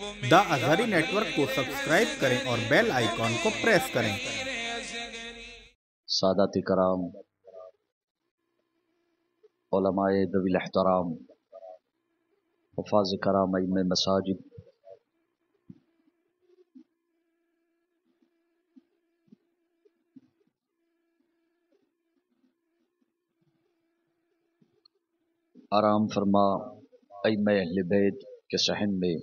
دا Azhari net work کو subscribe کریں اور بیل آئیکن کو پریس کریں۔ سادات کرام، علماء ذوی الاحترام، حفاظ کرام، ائمہ مساجد، آرام فرما ائمہ اہل بیت کے صحن میں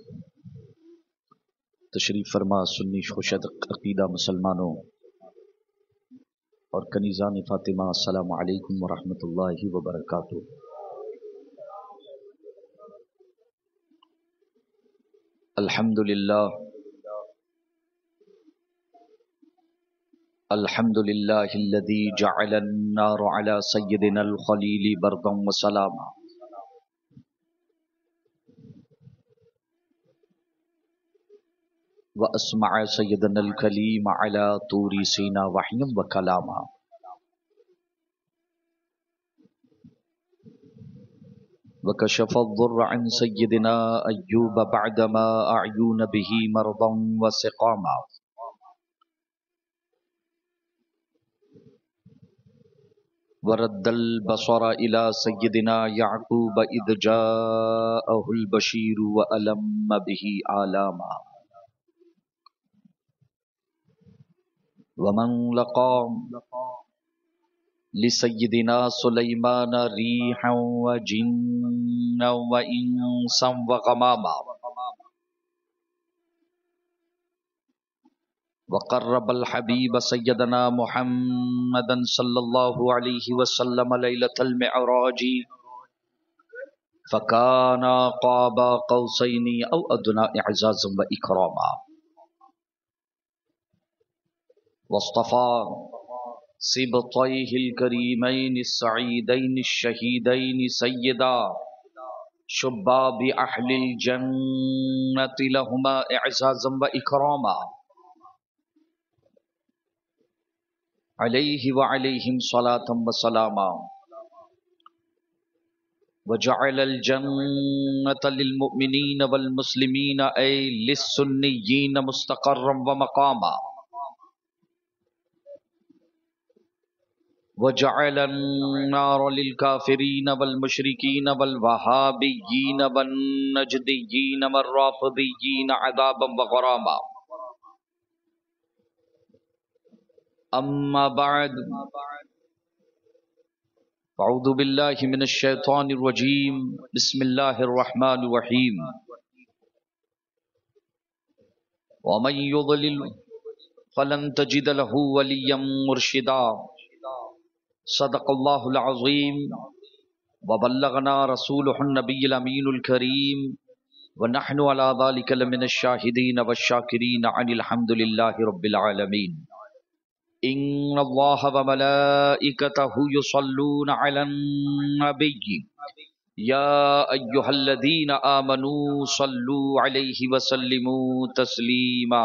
تشریف فرما سنی خوشد عقیدہ مسلمانوں اور کنیزان فاطمہ، السلام علیکم ورحمۃ اللہ وبرکاتہ۔ الحمد للہ، الحمد للہ الذی جعل النار علی سیدنا الخلیل بردا وسلاما، واسمع سیدنا الکلیم علی طور سینا وحیا وکلاما، وکشف الضر عن سیدنا ایوب بعدما اعیون به مرضا وسقاما، ورد البصر الى سیدنا یعقوب اذ جاءه البشیر والم به آلاما، ومن لقى لسیدنا سلیمان ریحا وجنا وانسا وغماما، وقرب الحبیب سیدنا محمدا صلی اللہ علیہ وسلم لیلۃ المعراج فکانا قاب قوسین او ادنی اعزازا واکراما، واصطفى سبطيه الكريمين السعيدين الشهيدين سيدا شباب أهل الجنة لهما إعزازا وإكراما، عليه وعليهم صلاة وسلاما، وجعل الجنة للمؤمنين والمسلمين أي للسنيين مستقرا ومقاما، وجعل النار للكافرين والمشركين والوهابيين والنجديين والرافضيين عذابا وغراما، أما بعد، أعوذ بالله من الشيطان الرجيم، بسم الله الرحمن الرحيم، ومن يضلل فلن تجد له وليا مرشدا، صدق اللہ العظیم وبلغنا رسوله النبی الامین الکریم ونحن على ذلك لمن الشاہدین والشاکرین عن الحمد للہ رب العالمین۔ ان اللہ وملائکته یصلون علی النبی یا ایہا الذین آمنوا صلوا علیہ وسلموا تسلیما،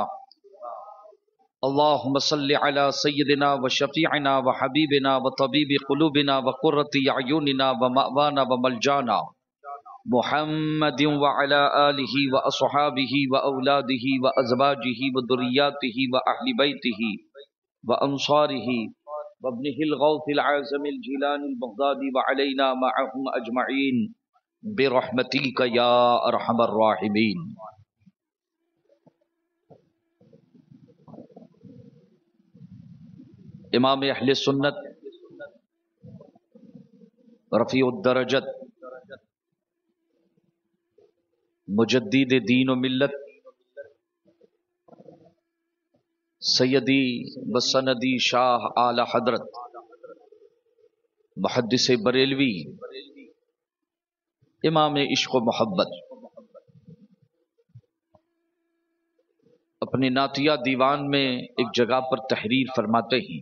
اللهم صل على سيدنا وشفيعنا وحبيبنا وطبيب قلوبنا وقرة أعيننا ومأوانا وملجانا محمد وعلى آله وأصحابه وأولاده وأزواجه وذرياته وأهل بيته وأنصاره وابنه الغوث العازم الجيلاني البغدادي وعلينا معهم أجمعين برحمتك يا أرحم الراحمين۔ امام اہل سنت رفیع الدرجت مجدد دین و ملت سیدی و سندی شاہ اعلی حضرت محدث بریلوی امام عشق و محبت اپنے نعتیہ دیوان میں ایک جگہ پر تحریر فرماتے ہیں،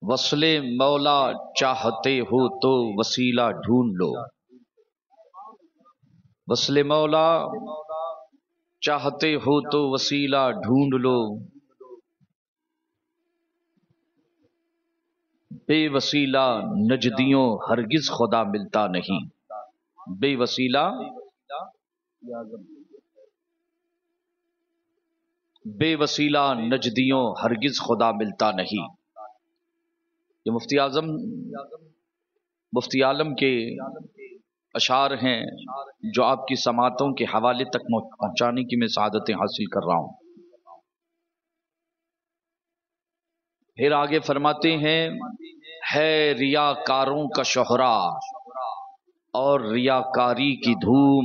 وصل مولا چاہتے ہو تو وسیلہ ڈھونڈ لو، وصل مولا چاہتے ہو تو وسیلہ ڈھونڈ لو، بے وسیلہ نجدیوں ہرگز خدا ملتا نہیں۔ بے وسیلہ نجدیوں ہرگز خدا ملتا نہیں. یہ مفتی عالم کے اشعار ہیں جو آپ کی سماعتوں کے حوالے تک پہنچانے کی میں سعادتیں حاصل کر رہا ہوں. پھر آگے فرماتے ہیں ہے ریاکاروں کا شہرا اور ریاکاری کی دھوم،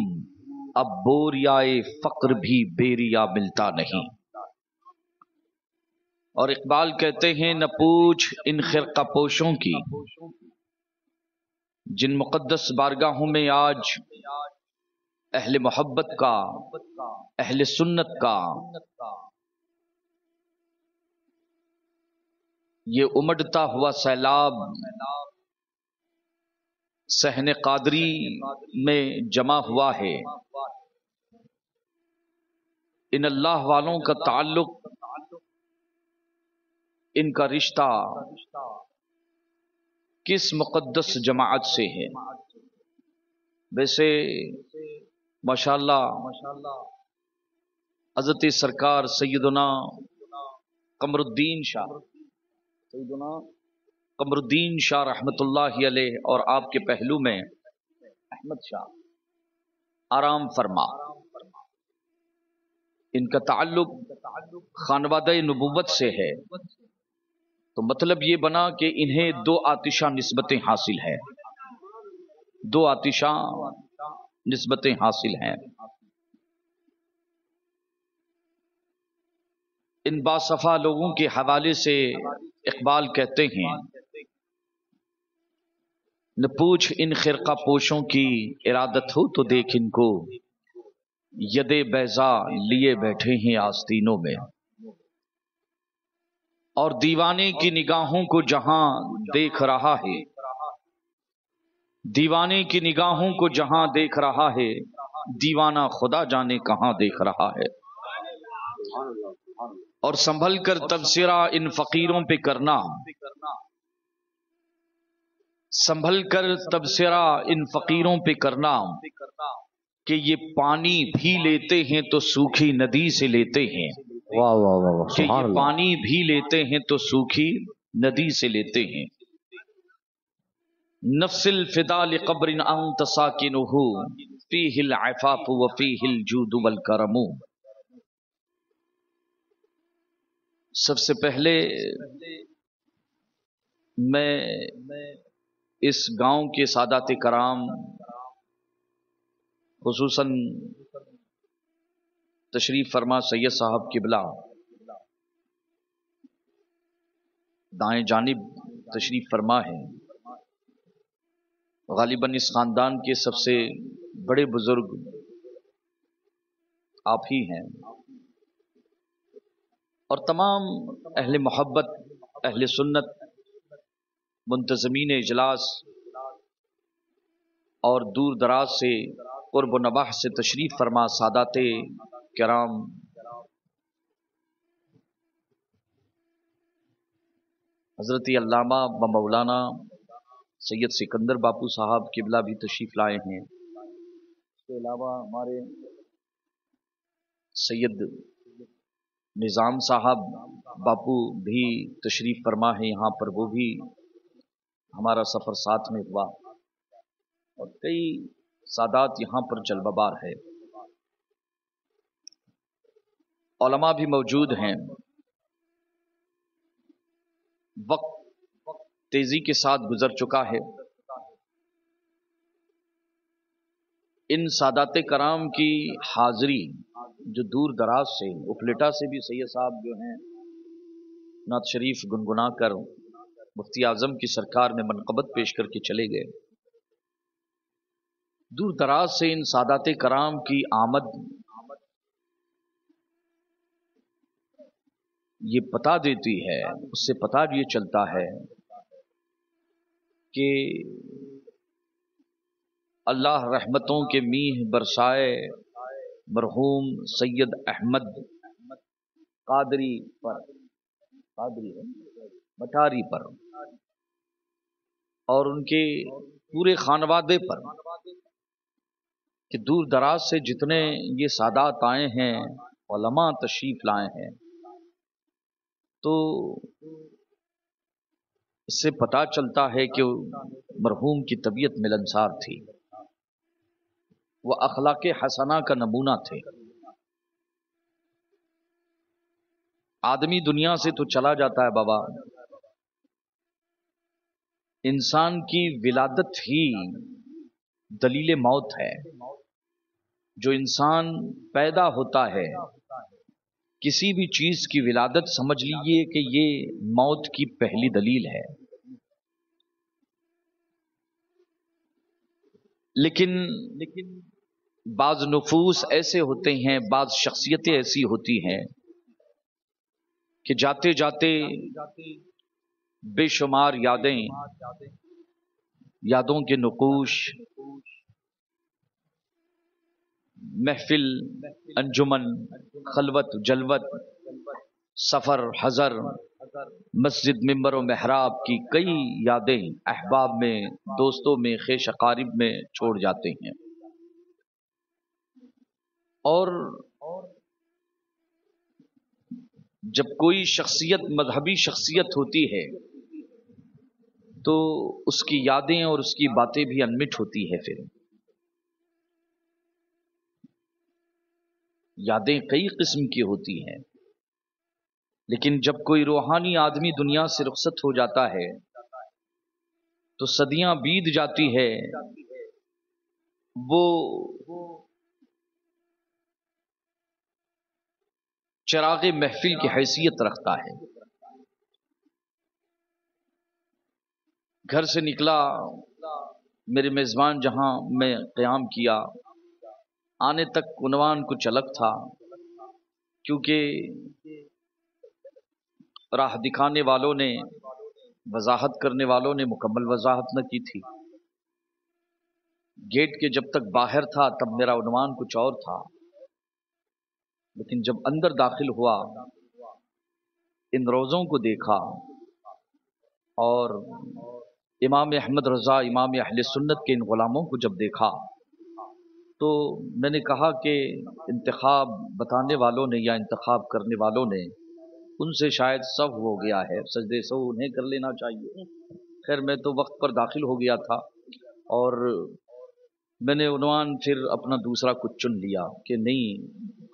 اب بوریائے فقر بھی بیریا ملتا نہیں. اور اقبال کہتے ہیں نہ پوچھ ان خرقہ پوشوں کی جن مقدس بارگاہوں میں آج اہل محبت کا، اہل سنت کا یہ امڈتا ہوا سیلاب صحن قادری میں جمع ہوا ہے. ان اللہ والوں کا تعلق، ان کا رشتہ کس مقدس جماعت سے ہے؟ ویسے ماشاءاللہ حضرت سرکار سیدنا قمر الدین شاہ رحمت اللہ علیہ اور آپ کے پہلو میں احمد شاہ آرام فرما، ان کا تعلق خانوادہ نبوت سے ہے. تو مطلب یہ بنا کہ انہیں دو آتشاں نسبتیں حاصل ہیں، دو آتشاں نسبتیں حاصل ہیں. ان باصفا لوگوں کے حوالے سے اقبال کہتے ہیں نہ پوچھ ان خرقہ پوشوں کی ارادت ہو تو دیکھ ان کو ید بیضا لیے بیٹھے ہیں آستینوں میں. اور دیوانے کی نگاہوں کو جہاں دیکھ رہا ہے، دیوانے کی نگاہوں کو جہاں دیکھ رہا ہے، دیوانہ خدا جانے کہاں دیکھ رہا ہے. اور سنبھل کر تبصرہ ان فقیروں پہ کرنا، سنبھل کر تبصرہ ان فقیروں پہ کرنا کہ یہ پانی بھی لیتے ہیں تو سوکھی ندی سے لیتے ہیں. واہ واہ واہ واہ، کہ سبحان یہ اللہ. پانی بھی لیتے ہیں تو سوکھی ندی سے لیتے ہیں. نفس الفدا لقبر انت ساکنہ فیہ العفاف وفیہ الجود والکرم. سب سے پہلے میں اس گاؤں کے سادات کرام، خصوصاً تشریف فرما سید صاحب قبلہ دائیں جانب تشریف فرما ہے، غالباً اس خاندان کے سب سے بڑے بزرگ آپ ہی ہیں. اور تمام اہل محبت، اہل سنت، منتظمین اجلاس اور دور دراز سے قرب و نواح سے تشریف فرما سادات کرام، حضرت علامہ و مولانا سید سکندر باپو صاحب قبلہ بھی تشریف لائے ہیں. اس کے علاوہ ہمارے سید نظام صاحب باپو بھی تشریف فرما ہے یہاں پر، وہ بھی ہمارا سفر ساتھ میں ہوا، اور کئی سادات یہاں پر جلوہ بار ہے. علماء بھی موجود ہیں. وقت تیزی کے ساتھ گزر چکا ہے. ان سادات کرام کی حاضری جو دور دراز سے، اپلیٹا سے بھی سید صاحب جو ہیں نعت شریف گنگنا کر مفتی اعظم کی سرکار میں منقبت پیش کر کے چلے گئے. دور دراز سے ان سادات کرام کی آمد یہ پتا دیتی ہے، اس سے پتا یہ چلتا ہے کہ اللہ رحمتوں کے میہ برسائے مرحوم سید احمد قادری پر، مٹاری پر، اور ان کے پورے خانوادے پر کہ دور دراز سے جتنے یہ سادات آئے ہیں، علماء تشریف لائے ہیں، تو اس سے پتہ چلتا ہے کہ مرحوم کی طبیعت ملنسار تھی، وہ اخلاق حسنہ کا نمونہ تھے۔ آدمی دنیا سے تو چلا جاتا ہے بابا، انسان کی ولادت ہی دلیل موت ہے۔ جو انسان پیدا ہوتا ہے، کسی بھی چیز کی ولادت سمجھ لیجیے کہ یہ موت کی پہلی دلیل ہے۔ لیکن بعض نفوس ایسے ہوتے ہیں، بعض شخصیتیں ایسی ہوتی ہیں کہ جاتے جاتے بے شمار یادوں کے نقوش، محفل، انجمن، خلوت، جلوت، سفر، حضر، مسجد، ممبر و محراب کی کئی یادیں احباب میں، دوستوں میں، خیش اقارب میں چھوڑ جاتے ہیں۔ اور جب کوئی شخصیت مذہبی شخصیت ہوتی ہے تو اس کی یادیں اور اس کی باتیں بھی انمٹ ہوتی ہے۔ پھر یادیں کئی قسم کی ہوتی ہیں، لیکن جب کوئی روحانی آدمی دنیا سے رخصت ہو جاتا ہے تو صدیاں بیت جاتی ہے، وہ چراغ محفل کی حیثیت رکھتا ہے۔ گھر سے نکلا، میرے میزبان جہاں میں قیام کیا، آنے تک عنوان کچھ الگ تھا، کیونکہ راہ دکھانے والوں نے، وضاحت کرنے والوں نے مکمل وضاحت نہ کی تھی۔ گیٹ کے جب تک باہر تھا تب میرا عنوان کچھ اور تھا، لیکن جب اندر داخل ہوا، ان روزوں کو دیکھا اور امام احمد رضا، امام اہل سنت کے ان غلاموں کو جب دیکھا تو میں نے کہا کہ انتخاب بتانے والوں نے یا انتخاب کرنے والوں نے ان سے شاید سہو ہو گیا ہے، سجدے سہو انہیں کر لینا چاہیے۔ خیر میں تو وقت پر داخل ہو گیا تھا اور میں نے عنوان پھر اپنا دوسرا کچھ چن لیا کہ نہیں،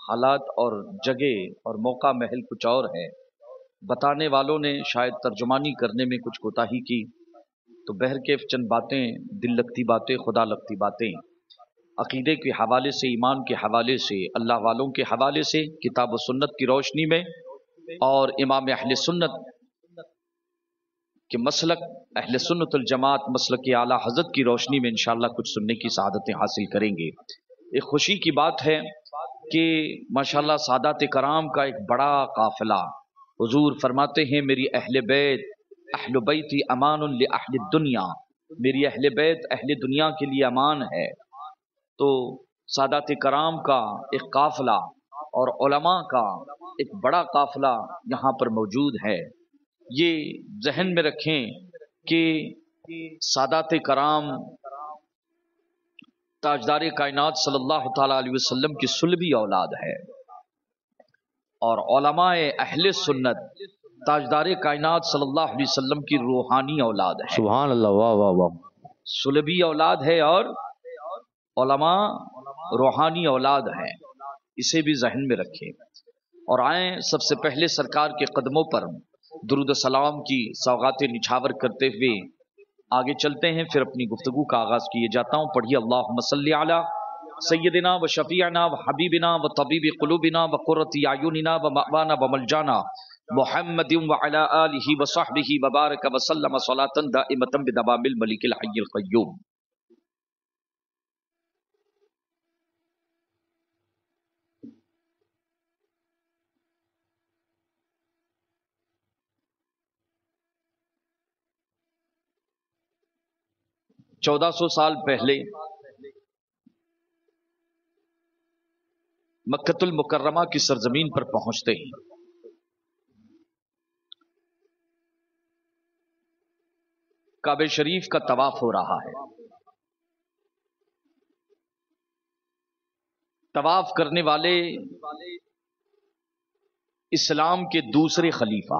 حالات اور جگہ اور موقع محل کچھ اور ہے، بتانے والوں نے شاید ترجمانی کرنے میں کچھ کوتاہی کی، تو بہرکیف چند باتیں، دل لگتی باتیں، خدا لگتی باتیں، عقیدے کے حوالے سے، ایمان کے حوالے سے، اللہ والوں کے حوالے سے، کتاب و سنت کی روشنی میں اور امام اہل سنت کہ مسلک اہل سنت الجماعت مسلک اعلیٰ حضرت کی روشنی میں انشاءاللہ کچھ سننے کی سعادتیں حاصل کریں گے۔ ایک خوشی کی بات ہے کہ ماشاءاللہ سادات کرام کا ایک بڑا قافلہ، حضور فرماتے ہیں میری اہل بیتی امان لاہل الدنیا، میری اہل بیت اہل دنیا کے لیے امان ہے۔ تو سادات کرام کا ایک قافلہ اور علماء کا ایک بڑا قافلہ یہاں پر موجود ہے۔ یہ ذہن میں رکھیں کہ سادات کرام تاجدار کائنات صلی اللہ تعالی علیہ وسلم کی صلبی اولاد ہے، اور علماء اہل سنت تاجدار کائنات صلی اللہ علیہ وسلم کی روحانی اولاد ہے۔ سبحان اللہ، واہ واہ واہ۔ صلبی اولاد ہے اور علماء روحانی اولاد ہیں، اسے بھی ذہن میں رکھیں۔ اور آئیں سب سے پہلے سرکار کے قدموں پر درود و سلام کی سوغاتیں نچھاور کرتے ہوئے آگے چلتے ہیں، پھر اپنی گفتگو کا آغاز کیے جاتا ہوں۔ پڑھیے اللہم صلی علی سیدنا و شفیعنا و حبیبنا و طبیب قلوبنا و قرۃ اعیننا و مأوانا و ملجانا محمد و علی آلہ و صحبہ و بارک و سلم صلاۃ دائمۃ بدوام الملک الحی القیوم۔ 1400 سال پہلے مکۃ المکرمہ کی سرزمین پر پہنچتے ہیں، کعبہ شریف کا طواف ہو رہا ہے۔ طواف کرنے والے اسلام کے دوسرے خلیفہ،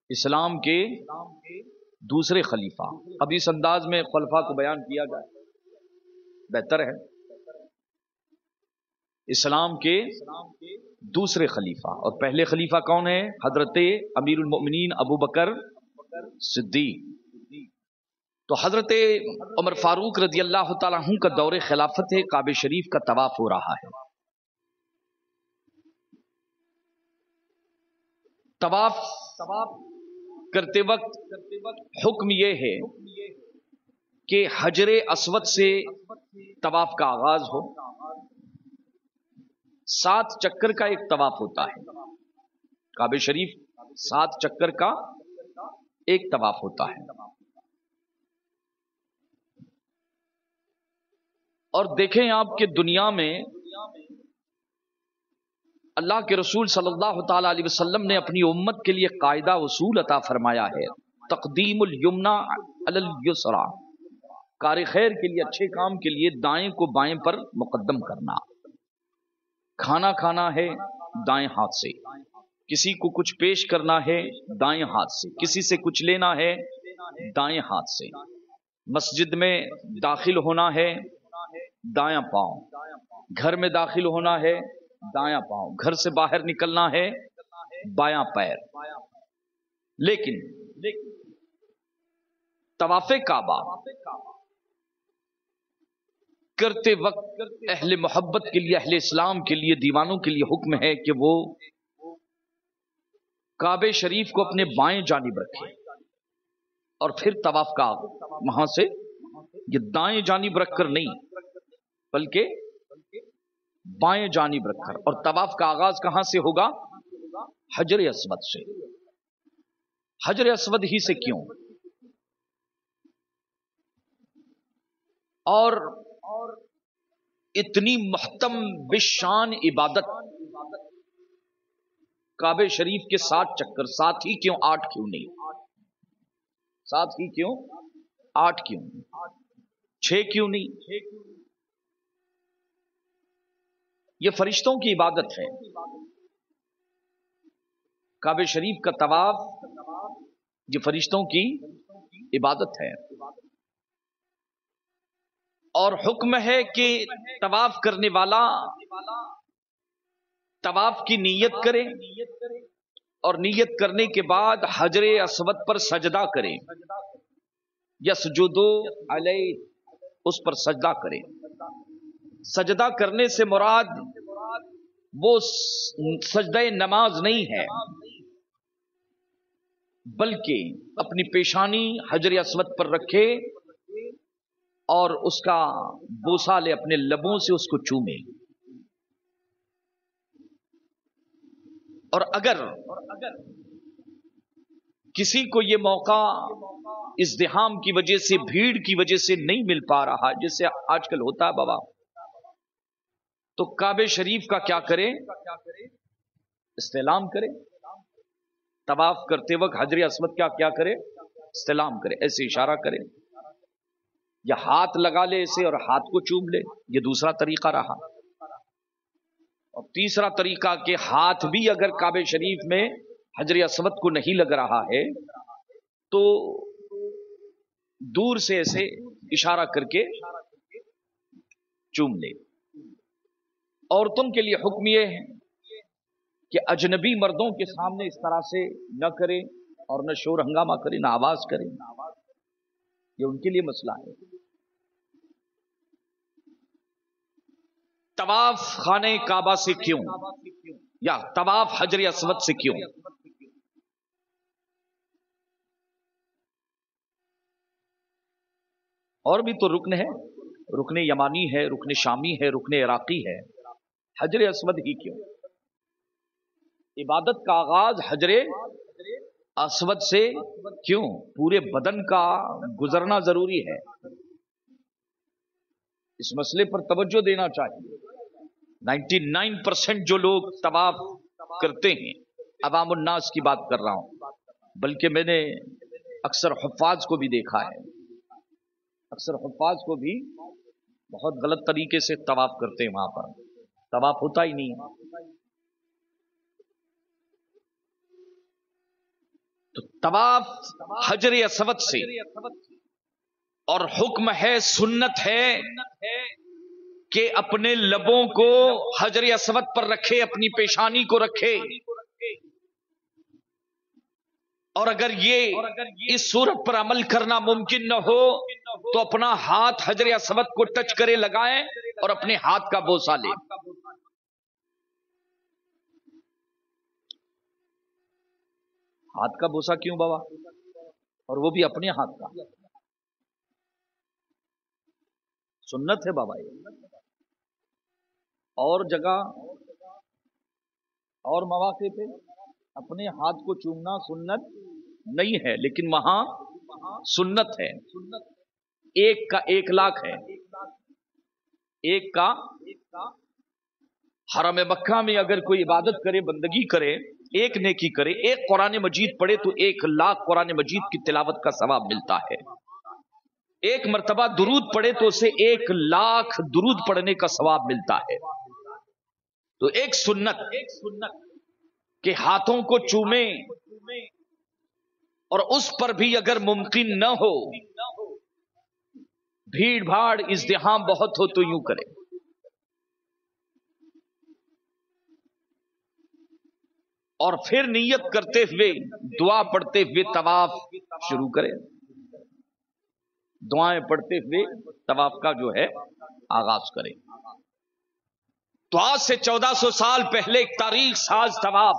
اسلام کے دوسرے خلیفہ، اب اس انداز میں خلفاء کو بیان کیا جائے بہتر ہے۔ اسلام کے دوسرے خلیفہ، اور پہلے خلیفہ کون ہے؟ حضرت امیر المؤمنین ابو بکر صدیق۔ تو حضرت عمر فاروق رضی اللہ تعالیٰ عنہ کا دور خلافت ہے، کعبہ شریف کا طواف ہو رہا ہے۔ طواف کرتے وقت حکم یہ ہے کہ حجر اسود سے طواف کا آغاز ہو۔ 7 چکر کا ایک طواف ہوتا ہے، کعبہ شریف 7 چکر کا ایک طواف ہوتا ہے۔ اور دیکھیں آپ کہ دنیا میں اللہ کے رسول صلی اللہ تعالی علیہ وسلم نے اپنی امت کے لیے قاعدہ اصول عطا فرمایا ہے، تقدیم الیمنا علی الیسرا، کار خیر کے لیے، اچھے کام کے لیے دائیں کو بائیں پر مقدم کرنا۔ کھانا کھانا ہے دائیں ہاتھ سے، کسی کو کچھ پیش کرنا ہے دائیں ہاتھ سے، کسی سے کچھ لینا ہے دائیں ہاتھ سے، مسجد میں داخل ہونا ہے دایاں پاؤں، گھر میں داخل ہونا ہے دایاں پاؤں، گھر سے باہر نکلنا ہے بایاں پیر۔ لیکن طواف کعبہ کرتے وقت اہل محبت کے لیے، اہل اسلام کے لیے، دیوانوں کے لیے حکم ہے کہ وہ کعبہ شریف کو اپنے بائیں جانب رکھے، اور پھر طواف کا وہاں سے یہ دائیں جانب رکھ کر نہیں بلکہ بائیں جانب رکھ کر، اور طواف کا آغاز کہاں سے ہوگا؟ حجر اسود سے۔ حجر اسود ہی سے کیوں؟ اور اتنی محتم بشان عبادت کعبہ شریف کے 7 چکر، 7 ہی کیوں؟ 8 کیوں نہیں؟ 7 ہی کیوں؟ 8 کیوں؟ 6 کیوں نہیں؟ یہ فرشتوں کی عبادت ہے، کعبہ شریف کا طواف یہ فرشتوں کی عبادت ہے، اور حکم ہے کہ طواف کرنے والا طواف کی نیت کرے، اور نیت کرنے کے بعد حجر اسود پر سجدہ کرے، یسجدو علیہ، اس پر سجدہ کرے۔ سجدہ کرنے سے مراد وہ سجدہ نماز نہیں ہے، بلکہ اپنی پیشانی حجر اسود پر رکھے اور اس کا بوسہ لے، اپنے لبوں سے اس کو چومے۔ اور اگر کسی کو یہ موقع ازدحام کی وجہ سے، بھیڑ کی وجہ سے نہیں مل پا رہا، جیسے آج کل ہوتا ہے بابا، تو کعبہ شریف کا کیا کرے؟ استعلام کرے۔ طواف کرتے وقت حجر اسود کیا کرے؟ استعلام کرے، ایسے اشارہ کرے، یا ہاتھ لگا لے اسے اور ہاتھ کو چوم لے، یہ دوسرا طریقہ رہا۔ اور تیسرا طریقہ کہ ہاتھ بھی اگر کعبہ شریف میں حجر اسود کو نہیں لگ رہا ہے تو دور سے ایسے اشارہ کر کے چوم لے۔ عورتوں کے لیے حکم یہ ہے کہ اجنبی مردوں کے سامنے اس طرح سے نہ کرے، اور نہ شور ہنگامہ کرے، نہ آواز کرے، یہ ان کے لیے مسئلہ ہے۔ طواف خانہ کعبہ سے کیوں، یا طواف حجر اسود سے کیوں؟ اور بھی تو رکن ہے، رکن یمانی ہے، رکن شامی ہے، رکن عراقی ہے، حجر اسود ہی کیوں؟ عبادت کا آغاز حجر اسود سے کیوں؟ پورے بدن کا گزرنا ضروری ہے، اس مسئلے پر توجہ دینا چاہیے۔ 99% جو لوگ طواف کرتے ہیں، عوام الناس کی بات کر رہا ہوں، بلکہ میں نے اکثر حفاظ کو بھی دیکھا ہے، اکثر حفاظ کو بھی بہت غلط طریقے سے طواف کرتے ہیں، وہاں پر طواف ہوتا ہی نہیں ہے۔ تو طواف حجر اسود سے، اور حکم ہے، سنت ہے کہ اپنے لبوں کو حجر اسود پر رکھے، اپنی پیشانی کو رکھے، اور اگر یہ اس صورت پر عمل کرنا ممکن نہ ہو تو اپنا ہاتھ حجر اسود کو ٹچ کرے، لگائیں اور اپنے ہاتھ کا بوسہ لیں۔ ہاتھ کا بوسہ کیوں بابا؟ اور وہ بھی اپنے ہاتھ کا، سنت ہے بابا یہ۔ اور جگہ اور مواقع پہ اپنے ہاتھ کو چومنا سنت نہیں ہے، لیکن وہاں سنت ہے۔ ایک کا 1,00,000 ہے، ایک کا حرم مکہ میں اگر کوئی عبادت کرے، بندگی کرے، ایک نیکی کرے، ایک قرآن مجید پڑھے تو 1,00,000 قرآن مجید کی تلاوت کا ثواب ملتا ہے۔ ایک مرتبہ درود پڑھے تو اسے 1,00,000 درود پڑھنے کا ثواب ملتا ہے۔ تو ایک سنت کہ ہاتھوں کو چومیں، اور اس پر بھی اگر ممکن نہ ہو، بھیڑ بھاڑ ازدحام بہت ہو تو یوں کرے۔ اور پھر نیت کرتے ہوئے، دعا پڑھتے ہوئے طواف شروع کرے، دعائیں پڑھتے ہوئے طواف کا جو ہے آغاز کرے۔ تو آج سے 1400 سال پہلے ایک تاریخ ساز طواف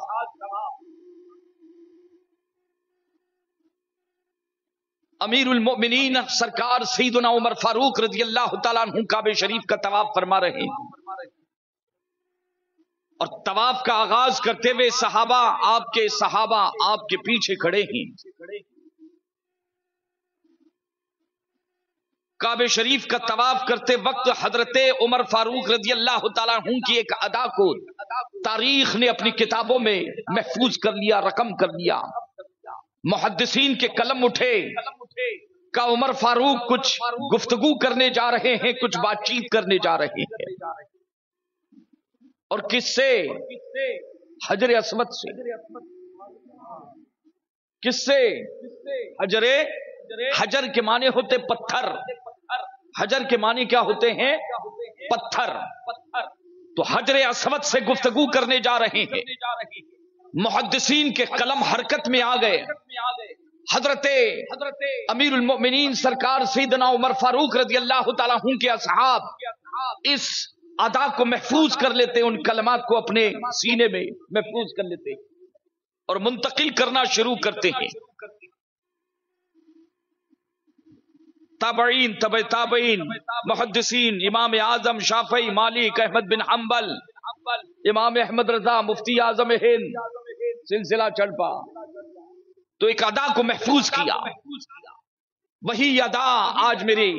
امیر المؤمنین سرکار سیدنا عمر فاروق رضی اللہ تعالیٰ عنہ کعبہ شریف کا طواف فرما رہے ہیں، اور طواف کا آغاز کرتے ہوئے صحابہ آپ کے پیچھے کھڑے ہیں۔ کعبہ شریف کا طواف کرتے وقت حضرت عمر فاروق رضی اللہ تعالیٰ عنہ کی ایک ادا کو تاریخ نے اپنی کتابوں میں محفوظ کر لیا، رقم کر لیا۔ محدثین کے قلم اٹھے کہ عمر فاروق کچھ گفتگو کرنے جا رہے ہیں، کچھ بات چیت کرنے جا رہے ہیں، اور کس سے؟ حجر اسود سے۔ کس سے؟ حجر کے معنی ہوتے پتھر، حجر کے معنی کیا ہوتے ہیں؟ پتھر۔ تو حجر اسود سے گفتگو کرنے جا رہے ہیں، محدثین کے قلم حرکت میں آ گئے۔ حضرت امیر المؤمنین سرکار سیدنا عمر فاروق رضی اللہ تعالیٰ عنہ کے اصحاب اس ادا کو محفوظ کر لیتے، ان کلمات کو اپنے سینے میں محفوظ کر لیتے اور منتقل کرنا شروع کرتے ہیں۔ تابعین، تبع تابعین، محدثین، امام اعظم شافعی، مالک، احمد بن حنبل، امام احمد رضا، مفتی اعظم ہند، سلسلہ چڑھ پا۔ تو ایک ادا کو محفوظ کیا، وہی ادا آج میری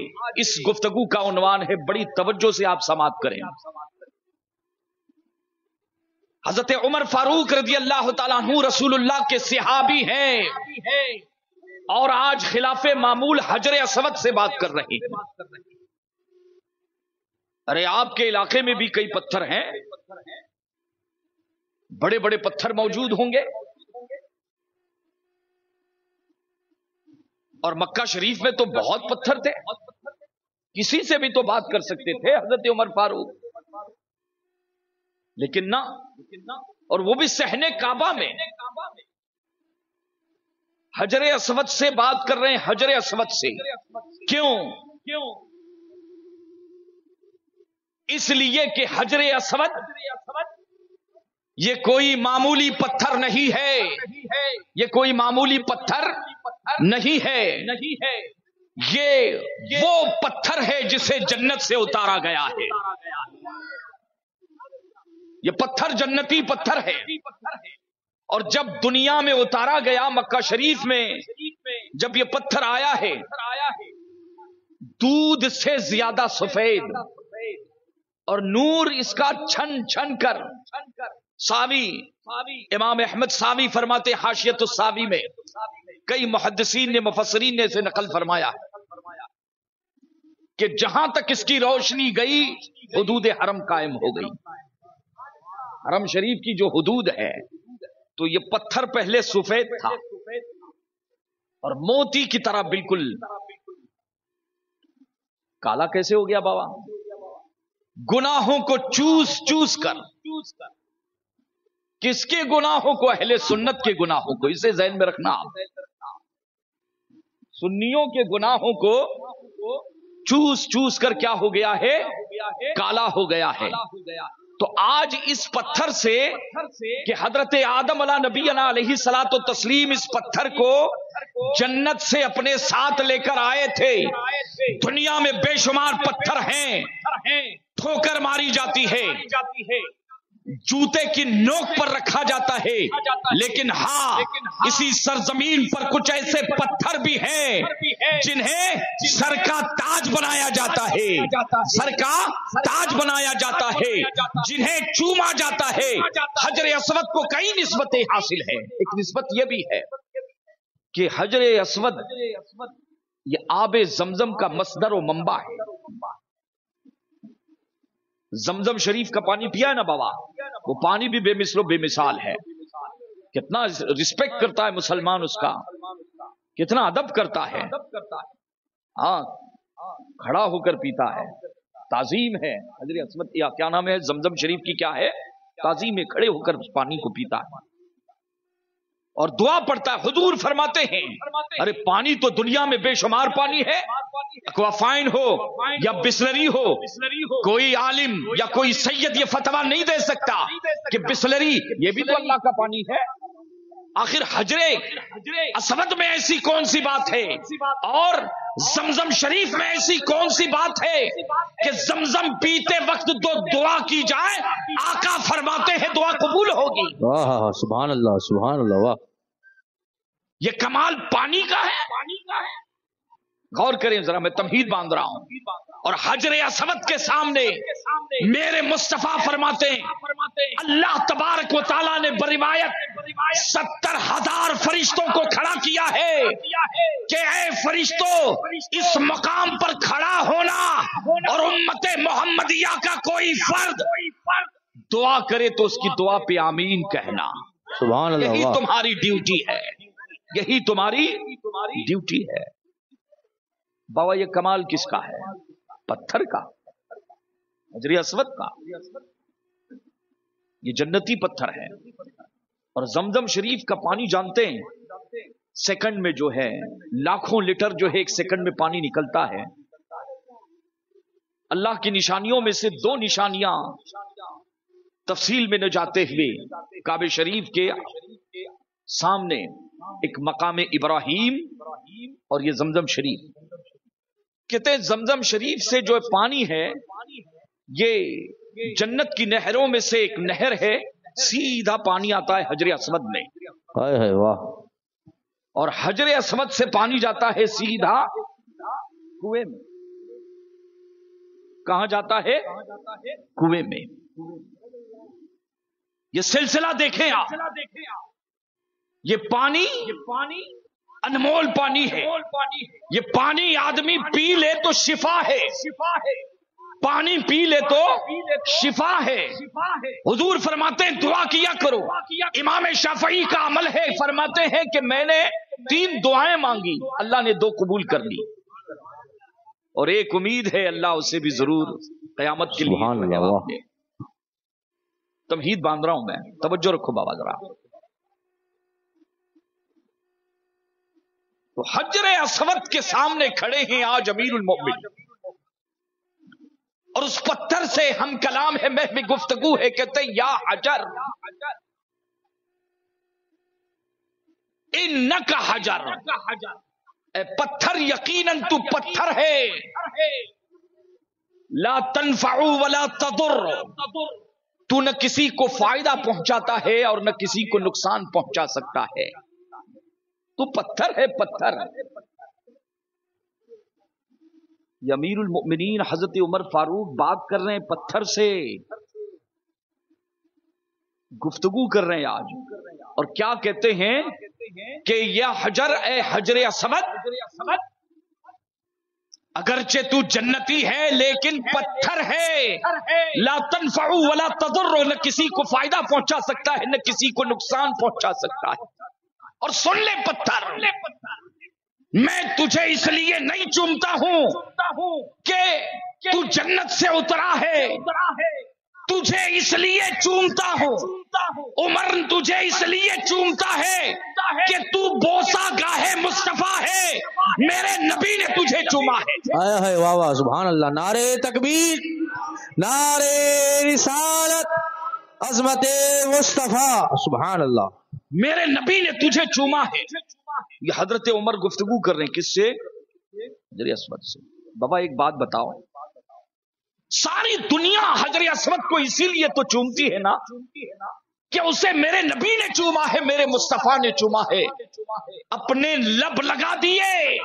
اس گفتگو کا عنوان ہے، بڑی توجہ سے آپ سماعت کریں۔ حضرت عمر فاروق رضی اللہ تعالیٰ عنہ رسول اللہ کے صحابی ہیں، اور آج خلاف معمول حجر اسود سے بات کر رہے ہیں۔ ارے آپ کے علاقے میں بھی کئی پتھر ہیں، بڑے بڑے پتھر موجود ہوں گے، اور مکہ شریف میں تو بہت پتھر تھے، کسی سے بھی تو بات کر سکتے تھے حضرت عمر فاروق، لیکن نہ، اور وہ بھی صحن کعبہ میں حجر اسود سے بات کر رہے ہیں، حجر اسود سے۔ کیوں؟ اس لیے کہ حجر اسود یہ کوئی معمولی پتھر نہیں ہے، یہ کوئی معمولی پتھر نہیں ہے، یہ وہ پتھر ہے جسے جنت سے اتارا گیا ہے۔ یہ پتھر جنتی پتھر ہے، اور جب دنیا میں اتارا گیا، مکہ شریف میں جب یہ پتھر آیا ہے، دودھ سے زیادہ سفید، اور نور اس کا چھن چھن کر ساوی، امام احمد ساوی فرماتے حاشیۃ الساوی میں، کئی محدثین نے، مفسرین نے اسے نقل فرمایا، کہ جہاں تک اس کی روشنی گئی حدود حرم قائم ہو گئی. حرم شریف کی جو حدود ہے تو یہ پتھر پہلے سفید تھا اور موتی کی طرح بالکل کالا کیسے ہو گیا بابا؟ گناہوں کو چوس چوس کر. کس کے گناہوں کو؟ اہل سنت کے گناہوں کو. اسے ذہن میں رکھنا. سنیوں کے گناہوں کو چوس چوس کر کیا ہو گیا ہے؟ کالا ہو گیا ہے. تو آج اس پتھر سے کہ حضرت آدم علیہ نبینا علیہ الصلوۃ والتسلیم اس پتھر کو جنت سے اپنے ساتھ لے کر آئے تھے. دنیا میں بے شمار پتھر ہیں، ٹھوکر ماری جاتی ہے، جوتے کی نوک پر رکھا جاتا ہے، لیکن ہاں اسی سرزمین پر کچھ ایسے پتھر بھی ہیں جنہیں سر کا تاج بنایا جاتا ہے، سر کا تاج بنایا جاتا ہے، جنہیں چوما جاتا ہے. حجر اسود کو کئی نسبتیں حاصل ہیں. ایک نسبت یہ بھی ہے کہ حجر اسود یہ آب زمزم کا مصدر و منبع ہے. زمزم شریف کا پانی پیا ہے نا بابا، وہ پانی بھی بے مثل و بے مثال ہے. کتنا رسپیکٹ کرتا ہے مسلمان اس کا، کتنا ادب کرتا ہے. ہاں کھڑا ہو کر پیتا ہے، تعظیم ہے. حضرت عصمت یا کیا نام ہے زمزم شریف کی، کیا ہے تعظیم ہے. کھڑے ہو کر اس پانی کو پیتا ہے اور دعا پڑھتا ہے. حضور فرماتے ہیں ارے پانی تو دنیا میں بے شمار پانی ہے، اکوافائن ہو یا بسلری ہو، کوئی عالم یا کوئی سید یہ فتویٰ نہیں دے سکتا کہ بسلری یہ بھی تو اللہ کا پانی ہے. آخر حجر اسود میں ایسی کون سی بات ہے اور زمزم شریف میں ایسی کون سی بات ہے کہ زمزم پیتے وقت دو دعا کی جائے آقا فرماتے ہیں دعا قبول ہوگی. سبحان اللہ سبحان اللہ. واہ، یہ کمال پانی کا ہے. غور کریں ذرا، میں تمہید باندھ رہا ہوں. اور حجر اسود کے سامنے میرے مصطفیٰ فرماتے ہیں اللہ تبارک و تعالیٰ نے بروایت 70,000 فرشتوں کو کھڑا کیا ہے کہ اے فرشتوں اس مقام پر کھڑا ہونا اور امت محمدیہ کا کوئی فرد دعا کرے تو اس کی دعا پہ آمین کہنا. سبحان اللہ. یہی واہ، تمہاری ڈیوٹی ہے، یہی تمہاری ڈیوٹی ہے. بابا یہ کمال کس کا ہے؟ پتھر کا، حجر اسود کا. یہ جنتی پتھر ہے. اور زمزم شریف کا پانی جانتے ہیں سیکنڈ میں جو ہے لاکھوں لیٹر جو ہے ایک سیکنڈ میں پانی نکلتا ہے. اللہ کی نشانیوں میں سے 2 نشانیاں تفصیل میں نہ جاتے ہوئے کعبہ شریف کے سامنے ایک مقام ابراہیم اور یہ زمزم شریف. کہتے ہیں زمزم شریف سے جو پانی ہے یہ جنت کی نہروں میں سے ایک نہر ہے، سیدھا پانی آتا ہے حجر اسود میں. ہائے ہائے واہ. اور حجر اسود سے پانی جاتا ہے سیدھا کنویں میں. کہاں جاتا ہے؟ کنویں میں. یہ سلسلہ دیکھیں آپ، یہ پانی انمول پانی ہے. یہ پانی آدمی پی لے تو شفا ہے، پانی پی لے تو شفا ہے. حضور فرماتے ہیں دعا کیا کرو. امام شافعی کا عمل ہے، فرماتے ہیں کہ میں نے 3 دعائیں مانگی، اللہ نے 2 قبول کر لی اور ایک امید ہے اللہ اسے بھی ضرور قیامت کے لیے جواب دے. تمہید باندھ رہا ہوں میں، توجہ رکھو بابا ذرا. تو حجر اسود کے سامنے کھڑے ہیں آج امیر المؤمنین اور اس پتھر سے ہم کلام ہے، محو گفتگو ہے. کہتے ہیں یا حجر انک حجر، اے پتھر یقیناً تو پتھر ہے. لا تنفع ولا تضر، تو نہ کسی کو فائدہ پہنچاتا ہے اور نہ کسی کو نقصان پہنچا سکتا ہے. تو پتھر ہے، پتھر. یہ امیر المؤمنین حضرت عمر فاروق بات کر رہے ہیں پتھر سے، گفتگو کر رہے ہیں آج. اور کیا کہتے ہیں کہ یا حجر، اے حجر اسود، اگرچہ تو جنتی ہے لیکن پتھر ہے، لا تنفع ولا تضر، نہ کسی کو فائدہ پہنچا سکتا ہے نہ کسی کو نقصان پہنچا سکتا ہے۔ اور سن لے پتھر، میں تجھے اس لیے نہیں چومتا ہوں کہ تو جنت سے اترا ہے، تجھے اس لیے چومتا ہوں، عمر تجھے اس لیے چومتا ہے کہ تو بوسا گاہے مصطفیٰ ہے، میرے نبی نے تجھے چوما ہے۔ آئے ہے واہ واہ سبحان اللہ، نعرے تکبیر، نعرے رسالت، عظمت مصطفیٰ، سبحان اللہ۔ میرے نبی نے تجھے چوما ہے۔ یہ حضرت عمر گفتگو کر رہے ہیں کس سے؟ حجر اسود سے۔ بابا ایک بات بتاؤ، ساری دنیا حجر اسود کو اسی لیے تو چومتی ہے نا کہ اسے میرے نبی نے چوما ہے، میرے مصطفیٰ نے چوما ہے۔ اپنے لب لگا دیے،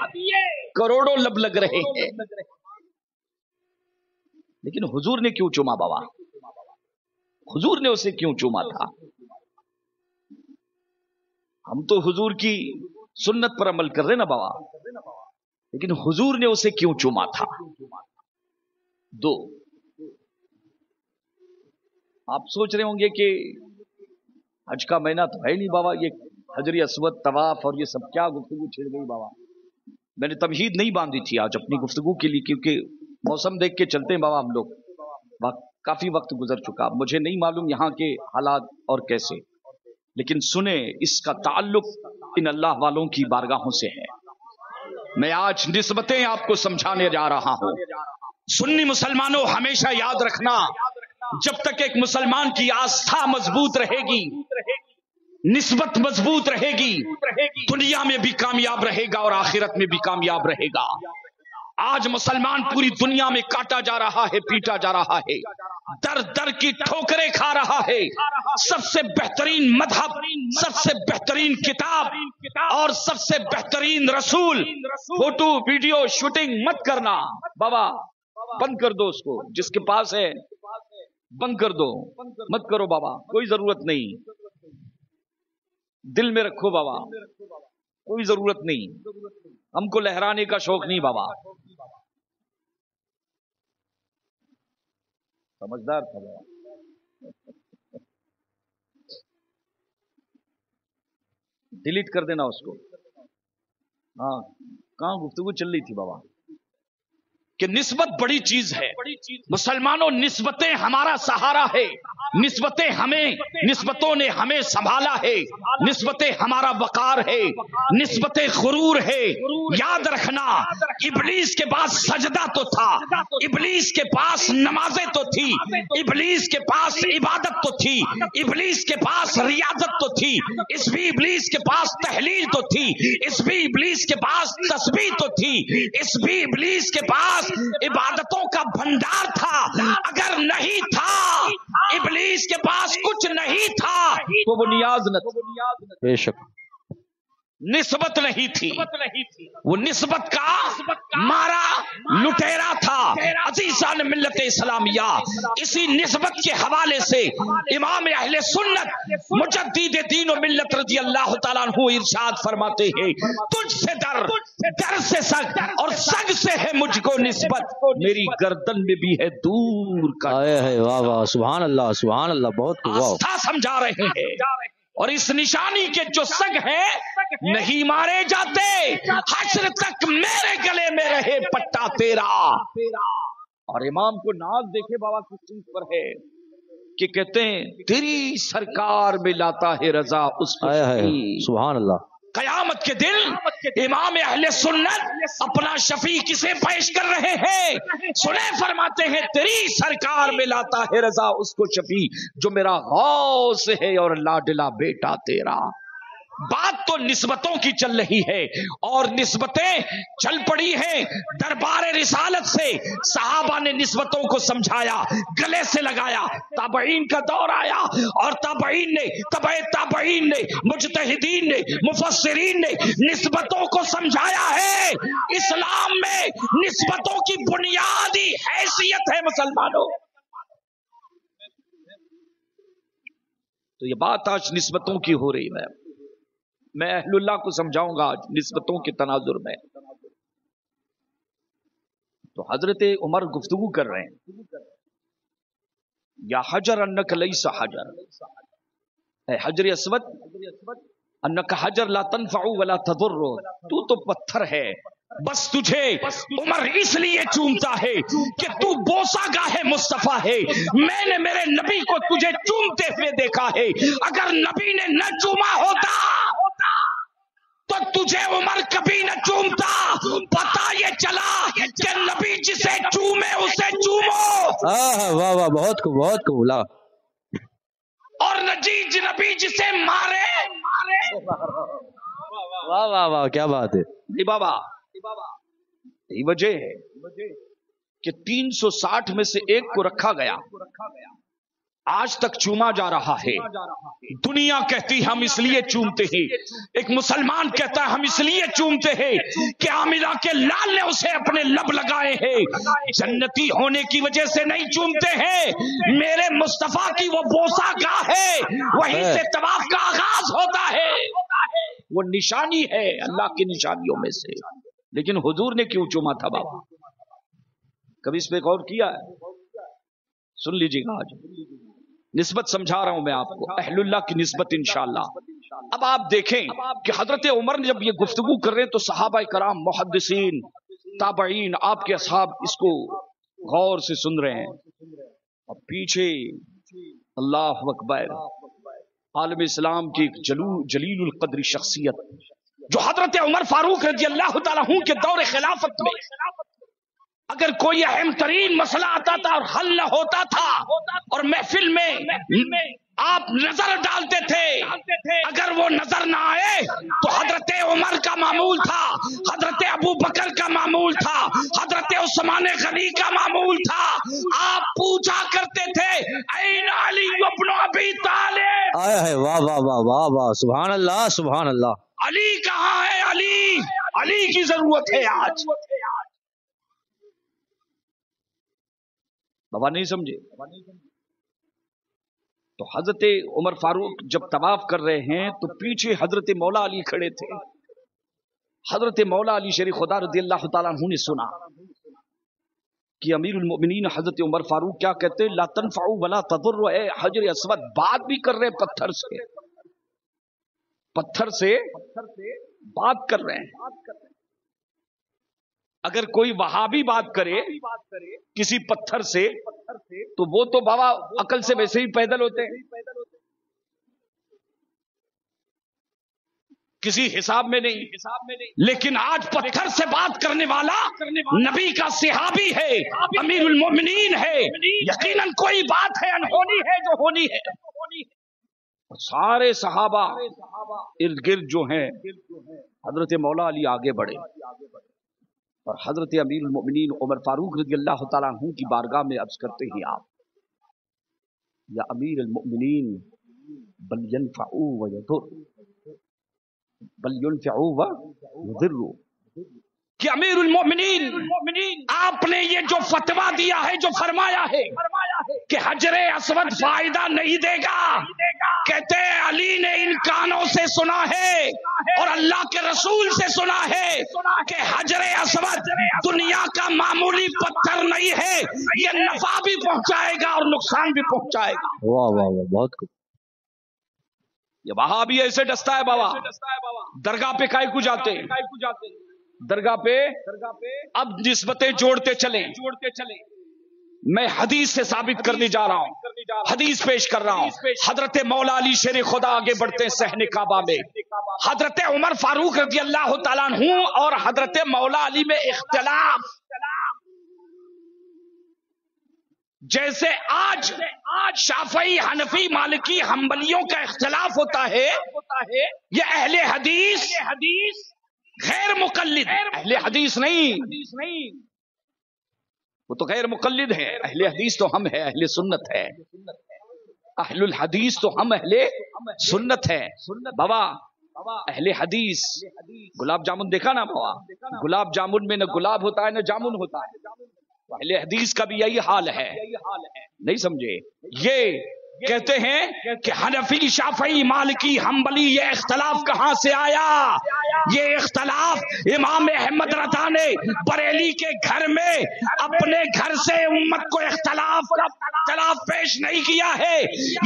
کروڑوں لب لگ رہے ہیں، لیکن حضور نے کیوں چوما بابا؟ حضور نے اسے کیوں چوما تھا؟ ہم تو حضور کی سنت پر عمل کر رہے نا بابا، لیکن حضور نے اسے کیوں چوما تھا؟ دو، آپ سوچ رہے ہوں گے کہ حج کا مہینہ تو ہے نہیں بابا، یہ حجر اسود طواف اور یہ سب کیا گفتگو چھڑ گئی بابا؟ میں نے تمہید نہیں باندھی تھی آج اپنی گفتگو کے لیے، کیونکہ موسم دیکھ کے چلتے ہیں بابا ہم لوگ، کافی وقت گزر چکا، مجھے نہیں معلوم یہاں کے حالات اور کیسے، لیکن سنیں اس کا تعلق ان اللہ والوں کی بارگاہوں سے ہے۔ میں آج نسبتیں آپ کو سمجھانے جا رہا ہوں۔ سنی مسلمانوں ہمیشہ یاد رکھنا، جب تک ایک مسلمان کی آستھا مضبوط رہے گی، نسبت مضبوط رہے گی، دنیا میں بھی کامیاب رہے گا اور آخرت میں بھی کامیاب رہے گا۔ آج مسلمان پوری دنیا میں کاٹا جا رہا ہے، پیٹا جا رہا ہے، در در کی ٹھوکریں کھا رہا ہے۔ سب سے بہترین مذہب، سب سے بہترین کتاب اور سب سے بہترین رسول، فوٹو ویڈیو شوٹنگ مت کرنا بابا، بند کر دو اس کو، جس کے پاس ہے بند کر دو، مت کرو بابا، کوئی ضرورت نہیں، دل میں رکھو بابا، کوئی ضرورت نہیں، ہم کو لہرانے کا شوق نہیں بابا۔ سمجھدار تھا بابا، ڈیلیٹ کر دینا اس کو۔ ہاں کہاں گفتگو چل رہی تھی بابا؟ کہ نسبت بڑی چیز ہے مسلمانوں، نسبتیں ہمارا سہارا ہے، نسبتوں نے ہمیں سنبھالا ہے، نسبتیں ہمارا وقار ہے، نسبتیں غرور ہے۔ یاد رکھنا، ابلیس کے پاس سجدہ تو تھا، ابلیس کے پاس نمازیں تو تھی، ابلیس کے پاس عبادت تو تھی، ابلیس کے پاس ریاضت تو تھی، اس بھی ابلیس کے پاس تحلیل تو تھی، اس بھی ابلیس کے پاس تسبیح تو تھی، اس بھی ابلیس کے پاس عبادتوں کا بھنڈار تھا۔ اگر نہیں تھا، ابلیس کے پاس کچھ نہیں تھا تو وہ نیاز نہ تھی، بے شک نسبت نہیں تھی، وہ نسبت کا مارا لٹیرا تھا۔ عزیزان ملت اسلامیہ، اسی نسبت کے حوالے سے امام اہل سنت مجدد دین و ملت رضی اللہ تعالیٰ عنہ ارشاد فرماتے ہیں، تجھ سے در سے سگ اور سگ سے ہے مجھ کو نسبت، میری گردن میں بھی ہے دور کا۔ آئے ہے واہ واہ سبحان اللہ سبحان اللہ، بہت واہ۔ آستھا سمجھا رہے ہیں، اور اس نشانی کے جو سگ ہیں نہیں مارے جاتے، حشر تک میرے گلے میں رہے پٹا تیرا۔ اور امام کو ناز دیکھے بابا کس چیز پر ہے کہ کہتے ہیں تیری سرکار میں لاتا ہے رضا اس کو آئے ہے شفیع۔ سبحان اللہ۔ قیامت کے دن امام اہل سنت اپنا شفیع کسے پیش کر رہے ہیں؟ سنے فرماتے ہیں تیری سرکار میں لاتا ہے رضا اس کو شفیع جو میرا غوث ہے اور لاڈلا بیٹا تیرا۔ بات تو نسبتوں کی چل رہی ہے، اور نسبتیں چل پڑی ہیں دربار رسالت سے۔ صحابہ نے نسبتوں کو سمجھایا، گلے سے لگایا، تابعین کا دور آیا اور تابعین نے، تبع تابعین نے، مجتہدین نے، مفسرین نے نسبتوں کو سمجھایا ہے۔ اسلام میں نسبتوں کی بنیادی حیثیت ہے مسلمانوں۔ تو یہ بات آج نسبتوں کی ہو رہی ہے، میں اہل اللہ کو سمجھاؤں گا آج نسبتوں کے تناظر میں۔ تو حضرت عمر گفتگو کر رہے ہیں، یا حجر انک لیس حجر، اے حجر اسود انک حجر لا تنفع ولا تضر، تو پتھر ہے، بس تجھے عمر اس لیے چومتا ہے کہ تو بوسا گاہ مصطفیٰ ہے، میں نے میرے نبی کو تجھے چومتے ہوئے دیکھا ہے، اگر نبی نے نہ چوما ہوتا تو تجھے عمر کبھی نہ چومتا، پتا یہ چلا کہ نبی جسے چومے اسے چومو، واہ واہ، بہت کو بہت کو بولا، اور نبی جسے مارے واہ واہ واہ، کیا بات ہے نہیں بابا، یہی وجہ ہے کہ 360 میں سے ایک کو رکھا گیا، آج تک چوما جا رہا ہے، دنیا کہتی ہم اس لیے چومتے ہیں، ایک مسلمان کہتا ہے ہم اس لیے چومتے ہیں کہ عاملہ کے لال نے اسے اپنے لب لگائے ہیں، جنتی ہونے کی وجہ سے نہیں چومتے ہیں، میرے مصطفیٰ کی وہ بوسا گاہ ہے، وہیں سے طواف کا آغاز ہوتا ہے، وہ نشانی ہے اللہ کی نشانیوں میں سے، لیکن حضور نے کیوں چوما تھا بابا؟ کبھی اس پہ غور کیا ہے؟ سن لیجیے گا، آج نسبت سمجھا رہا ہوں میں آپ کو، اہل اللہ کی نسبت انشاءاللہ۔ اب آپ دیکھیں کہ حضرت عمر نے جب یہ گفتگو کر رہے ہیں تو صحابہ کرام، محدثین، تابعین، آپ کے اصحاب اس کو غور سے سن رہے ہیں، اور پیچھے اللہ اکبر عالم اسلام کی ایک جلیل القدر شخصیت جو حضرت عمر فاروق رضی اللہ تعالیٰ عنہ کے دور خلافت میں اگر کوئی اہم ترین مسئلہ آتا تھا اور حل نہ ہوتا تھا اور محفل میں آپ نظر ڈالتے تھے، اگر وہ نظر نہ آئے تو حضرت عمر کا معمول تھا، حضرت ابو بکر کا معمول تھا، حضرت عثمان غنی کا معمول تھا، آپ پوچھا کرتے تھے این علی ابن ابی طالب، آیا ہے، واہ واہ واہ واہ واہ، سبحان اللہ سبحان اللہ، علی کہاں ہے؟ علی کی ضرورت ہے آج۔ بابا نہیں سمجھے؟ تو حضرت عمر فاروق جب طواف کر رہے ہیں تو پیچھے حضرت مولا علی کھڑے تھے، حضرت مولا علی شریف خدا رضی اللہ تعالیٰ عنہ نے سنا کہ امیر المؤمنین حضرت عمر فاروق کیا کہتے ہیں، لا تنفعوا ولا تضروا، اے حجر اسود بات بھی کر رہے پتھر سے بات کر رہے ہیں، اگر کوئی وہابی بات کرے کسی پتھر سے تو وہ تو بابا عقل سے ویسے ہی پیدل ہوتے ہیں، کسی حساب میں نہیں، لیکن آج پتھر سے بات کرنے والا نبی کا صحابی ہے، امیر المومنین ہے، یقیناً کوئی بات ہے انہونی ہے جو ہونی ہے، سارے صحابہ ارد گرد جو ہیں حضرت مولا علی آگے بڑھے اور حضرت امیر المؤمنین عمر فاروق رضی اللہ تعالیٰ عنہ کی بارگاہ میں عرض کرتے ہیں، آپ یا امیر المؤمنین بل ينفعوا ويضر، بل ينفعوا ويضر، کہ امیر المؤمنین آپ نے یہ جو فتویٰ دیا ہے، جو فرمایا ہے کہ حجر اسود فائدہ نہیں دے گا، کہتے ہیں علی نے ان کانوں سے سنا ہے اور اللہ کے رسول سے سنا ہے کہ حجر اسود دنیا کا معمولی پتھر نہیں ہے، یہ نفع بھی پہنچائے گا اور نقصان بھی پہنچائے گا۔ واہ واہ واہ، بہت کو، یہ وہاں بھی ایسے ڈستا ہے بابا، درگاہ پہ کائی کو جاتے ہیں، درگاہ پہ اب نسبتیں جوڑتے چلیں، میں حدیث سے ثابت کرنے جا رہا ہوں، حدیث پیش کر رہا ہوں، حضرت مولا علی شیر خدا آگے بڑھتے ہیں صحن کعبہ میں، حضرت عمر فاروق رضی اللہ تعالیٰ عنہ اور حضرت مولا علی میں اختلاف، جیسے آج شافعی، حنفی، مالکی، حنبلیوں کا اختلاف ہوتا ہے، یہ اہل حدیث غیر مقلد، اہل حدیث نہیں، وہ تو غیر مقلد ہے، اہل حدیث تو ہم ہے، اہل سنت ہے، اہل الحدیث تو ہم اہل سنت ہے بابا۔ اہل حدیث گلاب جامن دیکھا نا بابا، گلاب جامن میں نہ گلاب ہوتا ہے نہ جامن ہوتا ہے، اہل حدیث کا بھی یہی حال ہے، نہیں سمجھے؟ کہتے ہیں کہ حنفی شافعی مالکی حنبلی یہ اختلاف کہاں سے آیا؟ یہ اختلاف امام احمد رضا نے بریلی کے گھر میں اپنے گھر سے امت کو اختلاف پیش نہیں کیا ہے،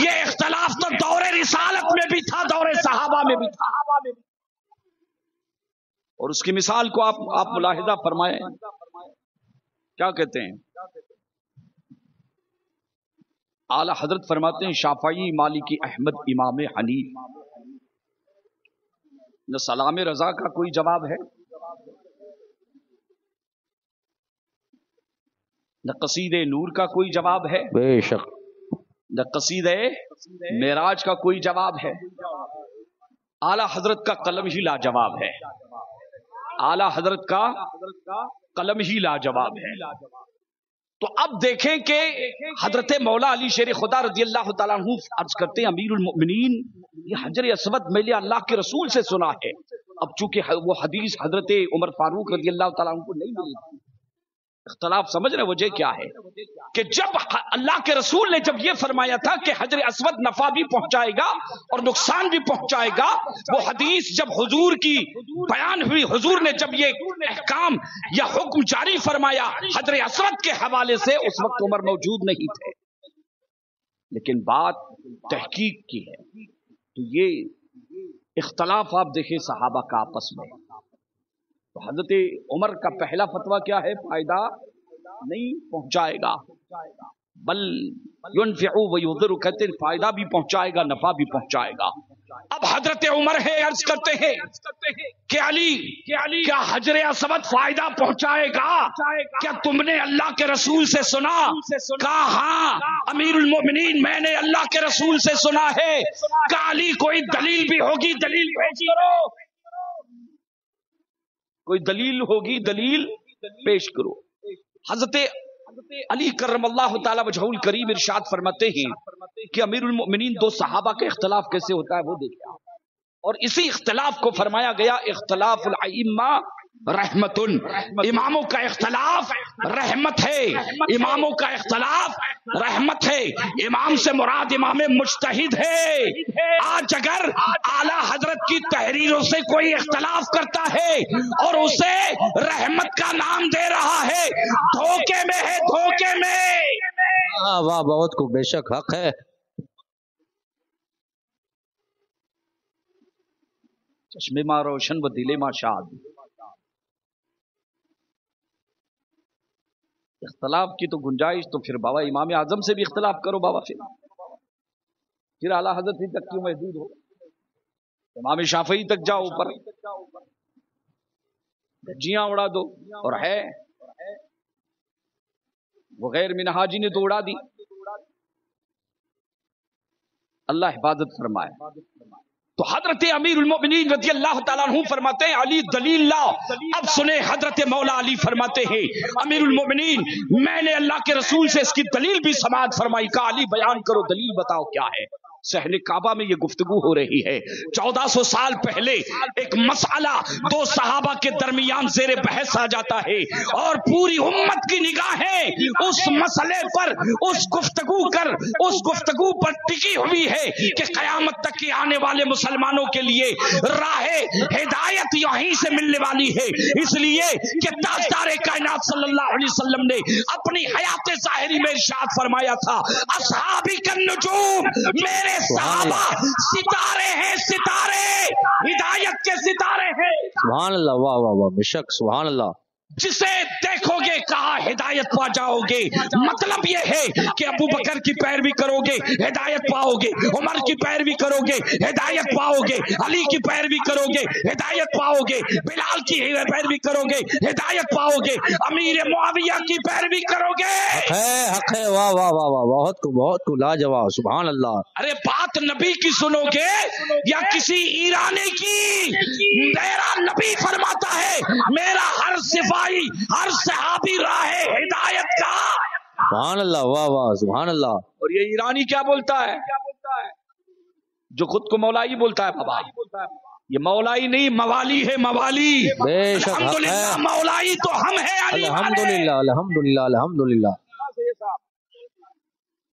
یہ اختلاف تو دور رسالت میں بھی تھا، دور صحابہ میں بھی تھا۔ اور اس کی مثال کو آپ ملاحظہ فرمائیں، کیا کہتے ہیں؟ اعلی حضرت فرماتے ہیں شافعی مالکی احمد امام حنیف، نہ سلام رضا کا کوئی جواب ہے، نہ قصیدہ نور کا کوئی جواب ہے، بے شک، نہ قصیدہ معراج کا کوئی جواب ہے۔ اعلی حضرت کا قلم ہی لاجواب ہے، اعلی حضرت کا قلم ہی لاجواب ہے۔ تو اب دیکھیں کہ حضرت مولا علی شیر خدا رضی اللہ تعالیٰ عنہ عرض کرتے ہیں امیر المؤمنین یہ حجر اسود میں نے اللہ کے رسول سے سنا ہے۔ اب چونکہ وہ حدیث حضرت عمر فاروق رضی اللہ تعالیٰ عنہ کو نہیں ملی، اختلاف سمجھ رہے وجہ کیا ہے کہ جب اللہ کے رسول نے جب یہ فرمایا تھا کہ حجر اسود نفع بھی پہنچائے گا اور نقصان بھی پہنچائے گا، وہ حدیث جب حضور کی بیان ہوئی، حضور نے جب یہ احکام یا حکم جاری فرمایا حجر اسود کے حوالے سے، اس وقت عمر موجود نہیں تھے، لیکن بات تحقیق کی ہے۔ تو یہ اختلاف آپ دیکھیں صحابہ کا آپس میں، تو حضرت عمر کا پہلا فتویٰ کیا ہے؟ فائدہ نہیں پہنچائے گا، بل ينفع ويضر، کہتے ہیں فائدہ بھی پہنچائے گا نفع بھی پہنچائے گا۔ اب حضرت عمر ہے عرض کرتے ہیں کہ علی کیا حجر اسود فائدہ پہنچائے گا؟ کیا تم نے اللہ کے رسول سے سنا؟ کہا ہاں امیر المومنین میں نے اللہ کے رسول سے سنا ہے۔ کہا علی کوئی دلیل بھی ہوگی دلیل پیش کرو، کوئی دلیل ہوگی دلیل پیش کرو۔ حضرت علی کرم اللہ تعالی وجہہ الکریم ارشاد فرماتے ہیں کہ امیر المؤمنین دو صحابہ کا اختلاف کیسے ہوتا ہے وہ دیکھیں، اور اسی اختلاف کو فرمایا گیا اختلاف الائمہ رحمت، اماموں کا اختلاف رحمت ہے، اماموں کا اختلاف رحمت ہے۔ امام سے مراد امام مجتہد ہے۔ آج اگر اعلی حضرت کی تحریروں سے کوئی اختلاف کرتا ہے اور اسے رحمت کا نام دے رہا ہے، دھوکے میں ہے، دھوکے میں۔ واہ بہت کو بے شک حق ہے۔ چشمے ماں روشن و دل ماں شاد۔ اختلاف کی تو گنجائش تو پھر بابا امام اعظم سے بھی اختلاف کرو بابا، پھر اعلیٰ حضرت ہی تک کیوں محدود ہو؟ امام شافعی تک جاؤ، اوپر دھجیاں اڑا دو، اور ہے وہ غیر منہاجی نے تو اڑا دی۔ اللہ حفاظت فرمائے۔ تو حضرت امیر المؤمنین رضی اللہ تعالیٰ عنہ فرماتے ہیں علی دلیل لا۔ اب سنیں حضرت مولا علی فرماتے ہیں امیر المؤمنین میں نے اللہ کے رسول سے اس کی دلیل بھی سماعت فرمائی۔ کہا علی بیان کرو، دلیل بتاؤ کیا ہے۔ صحن کعبہ میں یہ گفتگو ہو رہی ہے، 1400 سال پہلے ایک مسئلہ دو صحابہ کے درمیان زیر بحث آ جاتا ہے، اور پوری امت کی نگاہیں اس مسئلے پر اس گفتگو پر ٹکی ہوئی ہے کہ قیامت تک کے آنے والے مسلمانوں کے لیے راہ ہدایت یہیں سے ملنے والی ہے۔ اس لیے کہ تاجدار کائنات صلی اللہ علیہ وسلم نے اپنی حیات ظاہری میں ارشاد فرمایا تھا اصحابی کالنجوم، میرے صحابہ ستارے ہیں، ستارے ہدایت کے ستارے ہیں۔ سبحان اللہ، واہ واہ واہ، بے شک سبحان اللہ۔ جسے دیکھو گے کہا ہدایت پا جاؤ گے۔ مطلب یہ ہے کہ ابو بکر کی پیروی کرو گے ہدایت پاؤ گے، عمر کی پیروی کرو گے ہدایت پاؤ گے، علی کی پیروی کرو گے ہدایت پاؤ گے، بلال کی پیروی کرو گے ہدایت پاؤ گے، امیر معاویہ کی پیروی کرو گے۔ حق ہے، واہ واہ واہ واہ، بہت کو لاجواب، سبحان اللہ۔ ارے بات نبی کی سنو گے یا کسی ایرانی کی؟ میرا نبی فرماتا ہے میرا ہر صفائی ہر صحابی راہ ہدایت کا۔ سبحان اللہ، واہ واہ سبحان اللہ۔ اور یہ ایرانی کیا بولتا ہے؟ جو خود کو مولائی بولتا ہے بابا، یہ مولائی نہیں موالی ہے، موالی۔ بے شک حق ہے، الحمدللہ مولائی تو ہم ہیں علی والے۔ الحمدللہ الحمدللہ الحمدللہ۔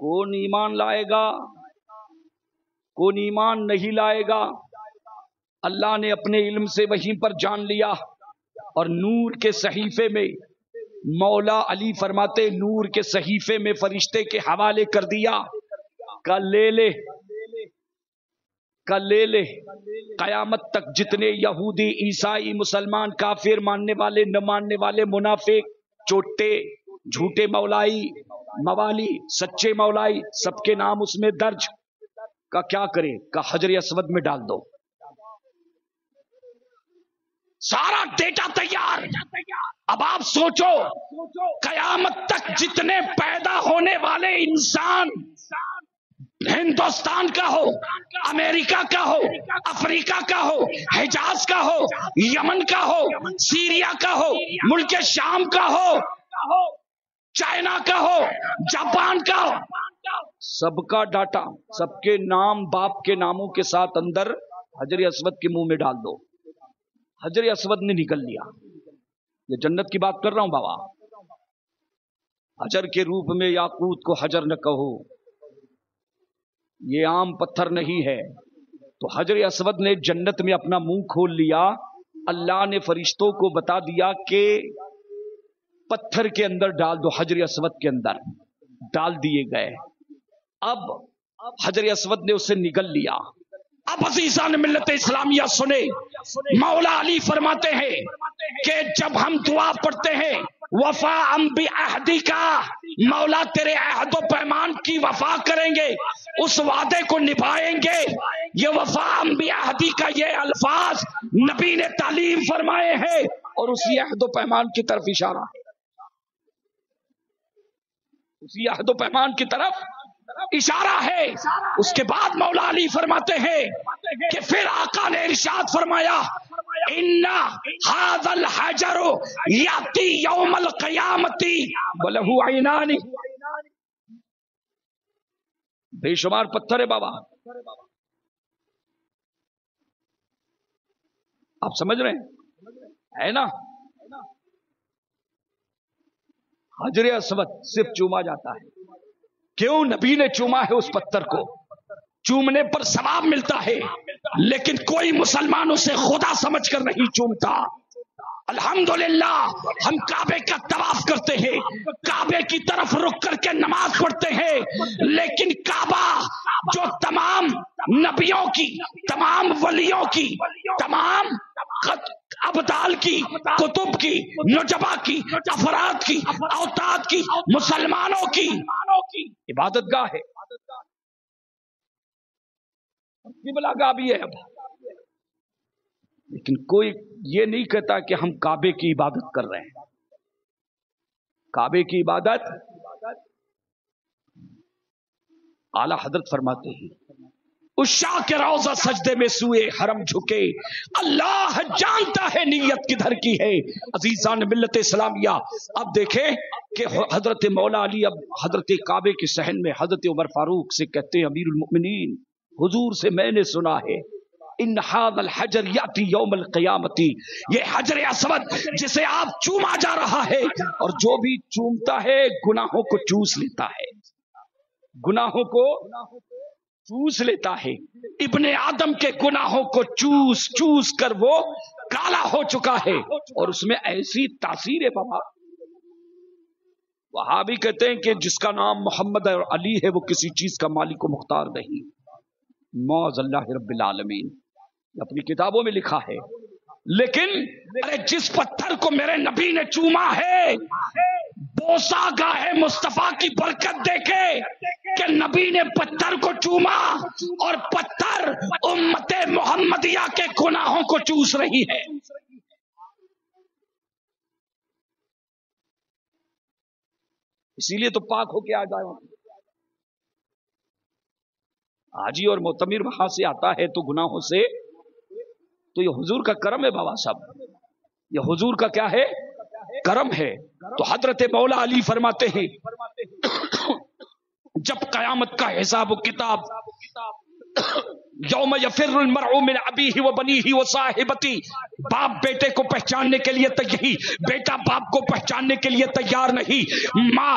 کون ایمان لائے گا؟ کون ایمان نہیں لائے گا؟ اللہ نے اپنے علم سے وہیں پر جان لیا، اور نور کے صحیفے میں مولا علی فرماتے نور کے صحیفے میں فرشتے کے حوالے کر دیا، کل لے لے قیامت تک جتنے یہودی، عیسائی، مسلمان، کافر، ماننے والے، نہ ماننے والے، منافق، چوٹے، جھوٹے مولائی، موالی، سچے مولائی، سب کے نام اس میں درج۔ کا کیا کرے؟ کا حجر اسود میں ڈال دو، سارا ڈیٹا تیار۔ اب آپ سوچو قیامت تک جتنے پیدا ہونے والے انسان، ہندوستان کا ہو، امریکہ کا ہو، افریقہ کا ہو، حجاز کا ہو، یمن کا ہو، سیریا کا ہو، ملک شام کا ہو، چائنا کا ہو، جاپان کا ہو، سب کا ڈاٹا، سب کے نام باپ کے ناموں کے ساتھ اندر حجر اسود کے منہ میں ڈال دو۔ حجر اسود نے نکل لیا۔ یہ جنت کی بات کر رہا ہوں بابا۔ حجر کے روپ میں یاقوت کو حجر نہ کہو، یہ عام پتھر نہیں ہے۔ تو حجر اسود نے جنت میں اپنا منہ کھول لیا۔ اللہ نے فرشتوں کو بتا دیا کہ پتھر کے اندر ڈال دو، حجر اسود کے اندر ڈال دیے گئے۔ اب حجر اسود نے اسے نگل لیا۔ اب عزیزان ملت اسلامیہ سنے، مولا علی فرماتے ہیں کہ جب ہم دعا پڑھتے ہیں وفا بعہدی کا، مولا تیرے عہد و پیمان کی وفا کریں گے، اس وعدے کو نبھائیں گے۔ یہ وفا بعہدی کا یہ الفاظ نبی نے تعلیم فرمائے ہیں، اور اسی عہد و پیمان کی طرف اشارہ ہے، اسی عہد و پیمان کی طرف اشارہ ہے۔ اس کے بعد مولا علی فرماتے ہیں کہ پھر آقا نے ارشاد فرمایا ان ھذا الحجر یاتی یوم القیامت وله عینان، بے شمار پتھر ہے بابا، آپ سمجھ رہے ہیں ہے نا؟ حجر اسود صرف چوما جاتا ہے۔ کیوں؟ نبی نے چوما ہے اس پتھر کو، چومنے پر ثواب ملتا ہے، لیکن کوئی مسلمان اسے خدا سمجھ کر نہیں چومتا۔ الحمدللہ ہم کعبے کا طواف کرتے ہیں، کعبے کی طرف رک کر کے نماز پڑھتے ہیں، لیکن کعبہ جو تمام نبیوں کی، تمام ولیوں کی، تمام ابدال کی، کتب کی، نجبا کی، افراد کی، اوتاد کی، مسلمانوں کی عبادت گاہ ہے، قبلہ گاہ بھی ہے۔ اب لیکن کوئی یہ نہیں کہتا کہ ہم کعبے کی عبادت کر رہے ہیں۔ کعبے کی عبادت اعلی حضرت فرماتے ہیں اس شاہ کے روضہ سجدے میں سوئے حرم جھکے، اللہ جانتا ہے نیت کدھر کی ہے۔ عزیزان ملت اسلامیہ، اب دیکھیں کہ حضرت مولا علی اب حضرت کعبے کے صحن میں حضرت عمر فاروق سے کہتے ہیں امیر المؤمنین، حضور سے میں نے سنا ہے ان ھذا الحجر یاتی یوم القیامت، یہ حجر اسود جسے آپ چوما جا رہا ہے، اور جو بھی چومتا ہے گناہوں کو چوس لیتا ہے، گناہوں کو چوس لیتا ہے۔ ابن آدم کے گناہوں کو چوس چوس کر وہ کالا ہو چکا ہے، اور اس میں ایسی تاثیر ہے بابا۔ وہاں بھی کہتے ہیں کہ جس کا نام محمد اور علی ہے وہ کسی چیز کا مالک و مختار نہیں، معاذ اللہ رب العالمین، اپنی کتابوں میں لکھا ہے۔ لیکن ارے جس پتھر کو میرے نبی نے چوما ہے، بوسا گاہ مصطفیٰ کی برکت دیکھے کہ نبی نے پتھر کو چوما، اور پتھر امت محمدیہ کے گناہوں کو چوس رہی ہے۔ اسی لیے تو پاک ہو کے آ جائے۔ حاجی اور معتمر وہاں سے آتا ہے تو گناہوں سے، تو یہ حضور کا کرم ہے بابا صاحب، یہ حضور کا کیا ہے؟ کرم ہے۔ تو حضرت مولا علی فرماتے ہیں جب قیامت کا حساب و کتاب، یوم یفر المرء من ابیہ و بنیہ و صاحبتہ، باپ بیٹے کو پہچاننے کے لیے تیار، بیٹا باپ کو پہچاننے کے لیے تیار نہیں، ماں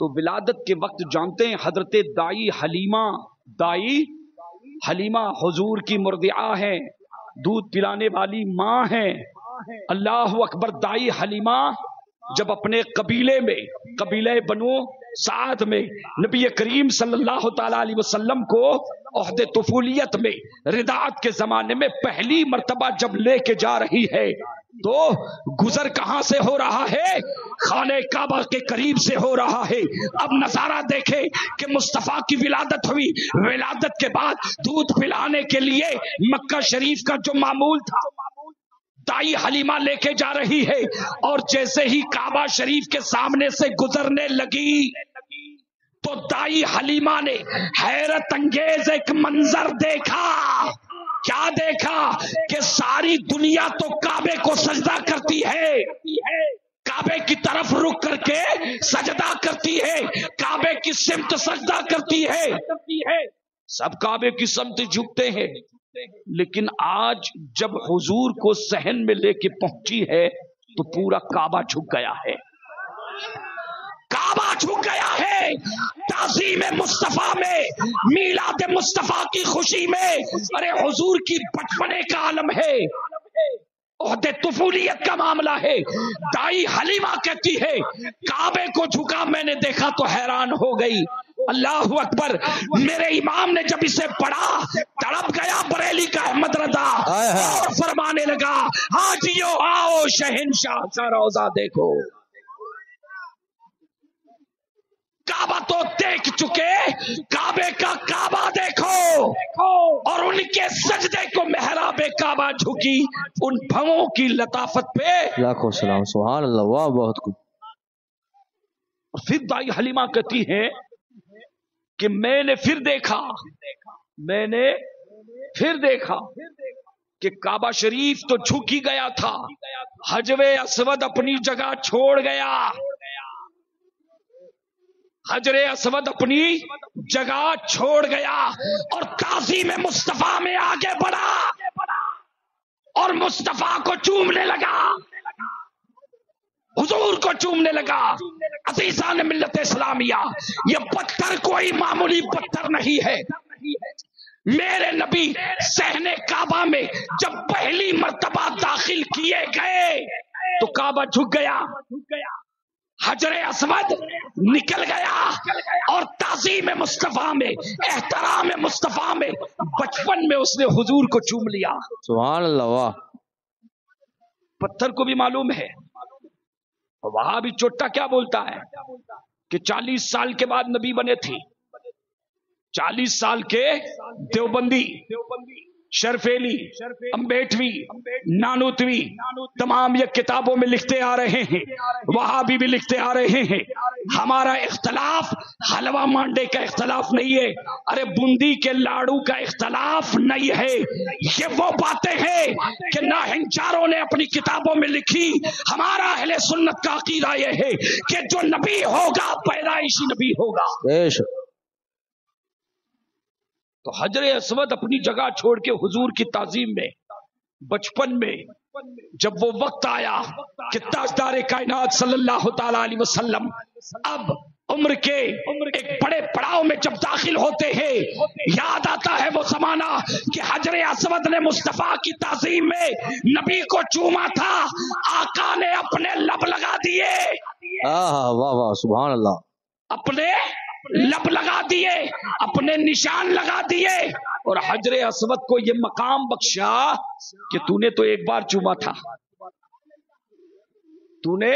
تو ولادت کے وقت جانتے ہیں حضرت دائی حلیمہ حضور کی مرضعہ ہیں، دودھ پلانے والی ماں ہیں. اللہ اکبر. دائی حلیمہ جب اپنے قبیلہ بنو سعد میں نبی کریم صلی اللہ تعالی علیہ وسلم کو عہد طفولیت میں رضاعت کے زمانے میں پہلی مرتبہ جب لے کے جا رہی ہے تو گزر کہاں سے ہو رہا ہے؟ خانہ کعبہ کے قریب سے ہو رہا ہے. اب نظارہ دیکھے کہ مصطفیٰ کی ولادت ہوئی. ولادت کے بعد دودھ پلانے کے لیے مکہ شریف کا جو معمول تھا دائی حلیمہ لے کے جا رہی ہے، اور جیسے ہی کعبہ شریف کے سامنے سے گزرنے لگی تو دائی حلیمہ نے حیرت انگیز ایک منظر دیکھا. کیا دیکھا؟ کہ ساری دنیا تو کعبے کو سجدہ کرتی ہے، کعبے کی طرف رک کر کے سجدہ کرتی ہے، کعبے کی سمت سجدہ کرتی ہے، سب کعبے کی سمت جھکتے ہیں. لیکن آج جب حضور کو صحن میں لے کے پہنچی ہے تو پورا کعبہ جھک گیا ہے. کعبہ جھک گیا ہے. تعظیم مصطفیٰ میں، میلاد مصطفیٰ کی خوشی میں، ارے حضور کی بچپنے کا عالم ہے، عہد طفولیت کا معاملہ ہے. دائی حلیمہ کہتی ہے کعبے کو جھکا میں نے دیکھا تو حیران ہو گئی. اللہ اکبر. میرے امام نے جب اسے پڑھا تڑپ گیا بریلی کا احمد رضا اور فرمانے لگا حاجیو آؤ شہنشاہ کا روضہ دیکھو. کعبہ تو دیکھ چکے، کعبے کا کعبہ دیکھو، اور ان کے سجدے کو محراب کعبہ جھکی ان بھووں کی لطافت پہ. لاکھوں سلام. سبحان اللہ. واہ بہت کچھ. پھر دائی حلیمہ کہتی ہے کہ میں نے پھر دیکھا کہ کعبہ شریف تو جھک ہی گیا تھا، حجر اسود اپنی جگہ چھوڑ گیا، حجر اسود اپنی جگہ چھوڑ گیا، اور تعظیم مصطفیٰ میں آگے بڑھا اور مصطفیٰ کو چومنے لگا، حضور کو چومنے لگا. عزیزان ملت اسلامیہ، یہ پتھر کوئی معمولی پتھر نہیں ہے. میرے نبی صحن کعبہ میں جب پہلی مرتبہ داخل کیے گئے تو کعبہ جھک گیا، حجر اسود نکل گیا، اور تعظیم مصطفیٰ میں، احترام مصطفیٰ میں بچپن میں اس نے حضور کو چوم لیا. سبحان اللہ. واہ. پتھر کو بھی معلوم ہے. وہاں بھی چوٹا کیا بولتا ہے کہ 40 سال کے بعد نبی بنے تھے. 40 سال کے دیوبندی، شرفیلی، امبیٹوی، نانوتوی تمام یہ کتابوں میں لکھتے آ رہے ہیں، وہابی بھی لکھتے آ رہے ہیں. ہمارا اختلاف حلوہ مانڈے کا اختلاف نہیں ہے، ارے بندی کے لاڑو کا اختلاف نہیں ہے. یہ وہ باتیں ہیں کہ نہ ہنچاروں نے اپنی کتابوں میں لکھی. ہمارا اہل سنت کا عقیدہ یہ ہے کہ جو نبی ہوگا پیدائشی نبی ہوگا. تو حجر اسود اپنی جگہ چھوڑ کے حضور کی تعظیم میں بچپن میں جب وہ وقت آیا کہ تاجدار کائنات صلی اللہ تعالی علیہ وسلم اب عمر کے ایک بڑے پڑاؤ میں جب داخل ہوتے ہیں، یاد آتا ہے وہ زمانہ کہ حجر اسود نے مصطفیٰ کی تعظیم میں نبی کو چوما تھا. آقا نے اپنے لب لگا دیے. واہ واہ. سبحان اللہ. اپنے لب لگا دیے، اپنے نشان لگا دیے، اور حجر اسود کو یہ مقام بخشا کہ تو نے تو ایک بار چوما تھا، تو نے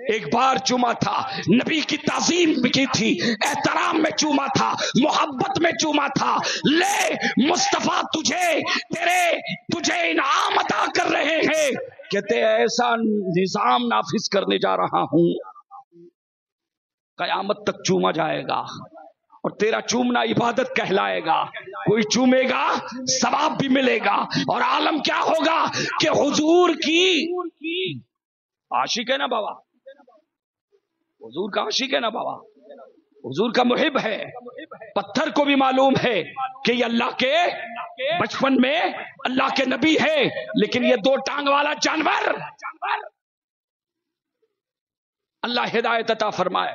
ایک بار چوما تھا، نبی کی تعظیم کی تھی، احترام میں چوما تھا، محبت میں چوما تھا. لے مصطفیٰ تجھے انعام عطا کر رہے ہیں، کہتے ایسا نظام نافذ کرنے جا رہا ہوں قیامت تک چوما جائے گا، اور تیرا چومنا عبادت کہلائے گا. کوئی چومے گا ثواب بھی ملے گا، اور عالم کیا ہوگا کہ حضور کی عاشق ہے نا بابا، حضور کا عاشق ہے نا بابا، حضور کا محب ہے. پتھر کو بھی معلوم ہے کہ یہ اللہ کے بچپن میں اللہ کے نبی ہے، لیکن یہ 2 ٹانگ والا جانور، اللہ ہدایت عطا فرمائے.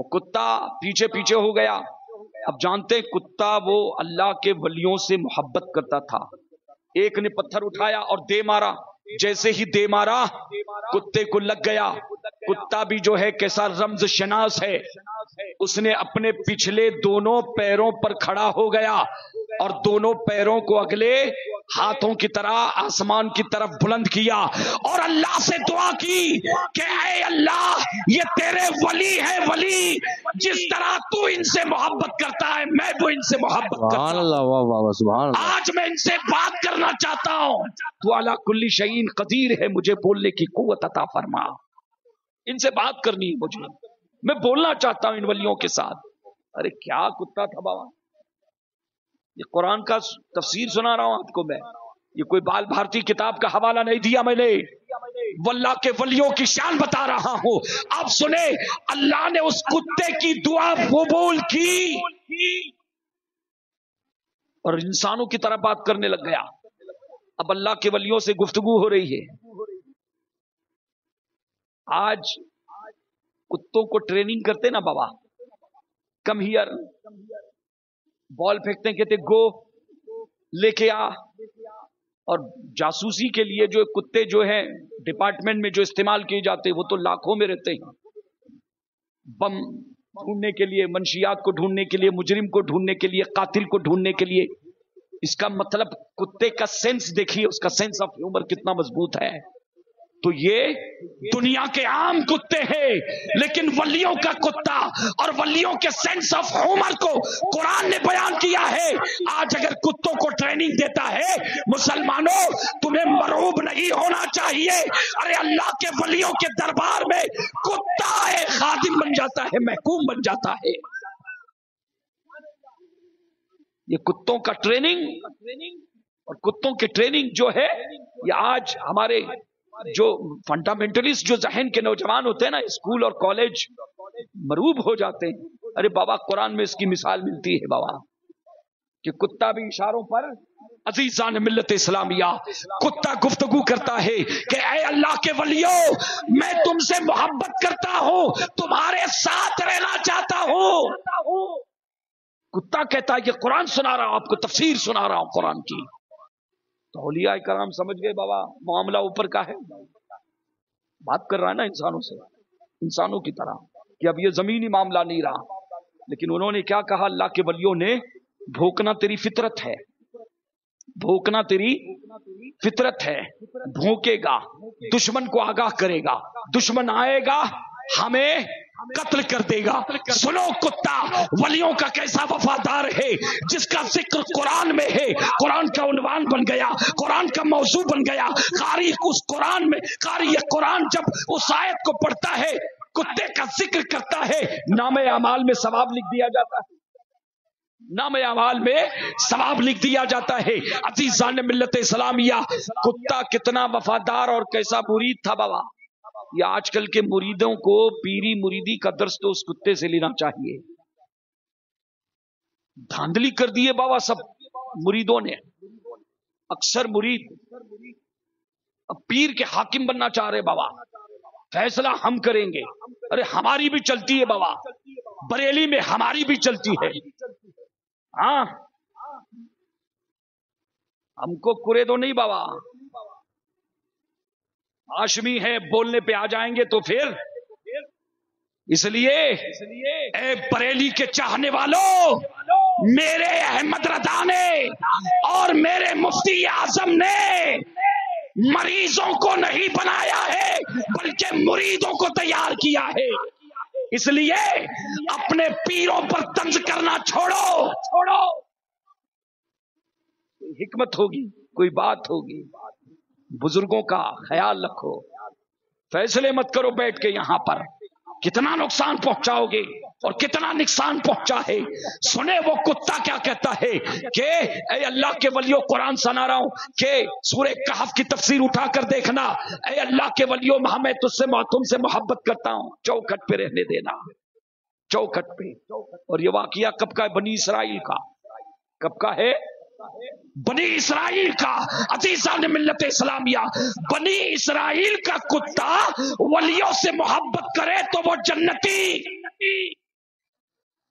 وہ کتا پیچھے پیچھے ہو گیا. اب جانتے ہیں کتا وہ اللہ کے ولیوں سے محبت کرتا تھا. ایک نے پتھر اٹھایا اور دے مارا. جیسے ہی دے مارا کتے کو لگ گیا. کتا بھی جو ہے کیسا رمز شناس ہے, اس نے اپنے پچھلے دونوں پیروں پر کھڑا ہو گیا اور دونوں پیروں کو اگلے ہاتھوں کی طرح آسمان کی طرف بلند کیا اور اللہ سے دعا کی کہ اے اللہ یہ تیرے ولی ہے, ولی جس طرح تو ان سے محبت کرتا ہے میں وہ ان سے محبت کرتا سبحان ہوں. اللہ, واہ واہ واہ, سبحان اللہ. آج میں ان سے بات کرنا چاہتا ہوں. تو اعلیٰ کل شیء قدیر ہے, مجھے بولنے کی قوت عطا فرما. ان سے بات کرنی ہے مجھے, میں بولنا چاہتا ہوں ان ولیوں کے ساتھ. ارے کیا کتا تھا بابا, یہ قرآن کا تفسیر سنا رہا ہوں آپ کو میں, یہ کوئی بال بھارتی کتاب کا حوالہ نہیں دیا میں نے, واللہ کے ولیوں کی شان بتا رہا ہوں. آپ سنیں, اللہ نے اس کتے کی دعا قبول کی اور انسانوں کی طرح بات کرنے لگ گیا. اب اللہ کے ولیوں سے گفتگو ہو رہی ہے. آج کتوں کو ٹریننگ کرتے نا بابا, کم ہیئر, بال پھینکتے ہیں کہتے گو لے کے آ. اور جاسوسی کے لیے جو کتے جو ہیں ڈپارٹمنٹ میں جو استعمال کیے جاتے ہیں وہ تو لاکھوں میں رہتے ہیں. بم ڈھونڈنے کے لیے, منشیات کو ڈھونڈنے کے لیے, مجرم کو ڈھونڈنے کے لیے, قاتل کو ڈھونڈنے کے لیے. اس کا مطلب کتے کا سینس دیکھیے, اس کا سینس آف ہیومر کتنا مضبوط ہے. تو یہ دنیا کے عام کتے ہیں, لیکن ولیوں کا کتا اور ولیوں کے سینس آف ہیومر کو قرآن نے بیان کیا ہے. آج اگر کتوں کو ٹریننگ دیتا ہے, مسلمانوں تمہیں مرعوب نہیں ہونا چاہیے. ارے اللہ کے ولیوں کے دربار میں کتا ہے خادم بن جاتا ہے, محکوم بن جاتا ہے. یہ کتوں کا ٹریننگ اور کتوں کی ٹریننگ جو ہے, یہ آج ہمارے جو فنڈامنٹلسٹ جو ذہن کے نوجوان ہوتے ہیں نا, اسکول اور کالج مرعوب ہو جاتے ہیں. ارے بابا قرآن میں اس کی مثال ملتی ہے بابا, کہ کتا بھی اشاروں پر, عزیزان ملت اسلامیہ, کتا گفتگو کرتا ہے کہ اے اللہ کے ولیوں میں تم سے محبت کرتا ہوں, تمہارے ساتھ رہنا چاہتا ہوں. کتا کہتا ہے کہ قرآن سنا رہا ہوں آپ کو, تفسیر سنا رہا ہوں قرآن کی. تو اولیاء کرام سمجھ گئے بابا معاملہ اوپر کا ہے. بات کر رہا ہے نا انسانوں سے, انسانوں کی طرح, کہ اب یہ زمینی معاملہ نہیں رہا. لیکن انہوں نے کیا کہا, اللہ کے ولیوں نے, بھوکنا تیری فطرت ہے, بھوکنا تیری فطرت ہے, بھوکے گا, دشمن کو آگاہ کرے گا, دشمن آئے گا ہمیں قتل کر دے گا. سنو کتا ولیوں کا کیسا وفادار ہے, جس کا ذکر قرآن میں ہے, قرآن کا عنوان بن گیا, قرآن کا موضوع بن گیا. قاری اس قرآن میں, قاری قرآن جب اس آیت کو پڑھتا ہے, کتے کا ذکر کرتا ہے, نام اعمال میں ثواب لکھ دیا جاتا ہے, نام اعمال میں ثواب لکھ دیا جاتا ہے. عزیزان ملت اسلامیہ, کتا کتنا وفادار اور کیسا مرید تھا بابا. یہ آج کل کے مریدوں کو پیری مریدی کا درس تو اس کتے سے لینا چاہیے. دھاندلی کر دیے بابا سب مریدوں نے. اکثر مرید اب پیر کے حاکم بننا چاہ رہے بابا, فیصلہ ہم کریں گے. ارے ہماری بھی چلتی ہے بابا, بریلی میں ہماری بھی چلتی ہے. ہاں ہم کو کرے دو نہیں بابا, ہاشمی ہے, بولنے پہ آ جائیں گے تو پھر. اس لیے اے بریلی کے چاہنے والوں, میرے احمد رضا نے اور میرے مفتی اعظم نے مریضوں کو نہیں بنایا ہے بلکہ مریدوں کو تیار کیا ہے. اس لیے اپنے پیروں پر طنز کرنا چھوڑو. حکمت ہوگی, کوئی بات ہوگی, بزرگوں کا خیال رکھو. فیصلے مت کرو بیٹھ کے یہاں پر, کتنا نقصان پہنچاؤ گے اور کتنا نقصان پہنچا ہے. سنے وہ کتا کیا کہتا ہے کہ اے اللہ کے ولیوں, قرآن سنا رہا ہوں کہ سورہ کہف کی تفسیر اٹھا کر دیکھنا. اے اللہ کے ولیوں میں تم سے محبت کرتا ہوں, چوکھٹ پہ رہنے دینا, چوکھٹ پہ. اور یہ واقعہ کب کا ہے, بنی اسرائیل کا. کب کا ہے, بنی اسرائیل کا. عزیزان ملت اسلامیہ, بنی اسرائیل کا کتا ولیوں سے محبت کرے تو وہ جنتی.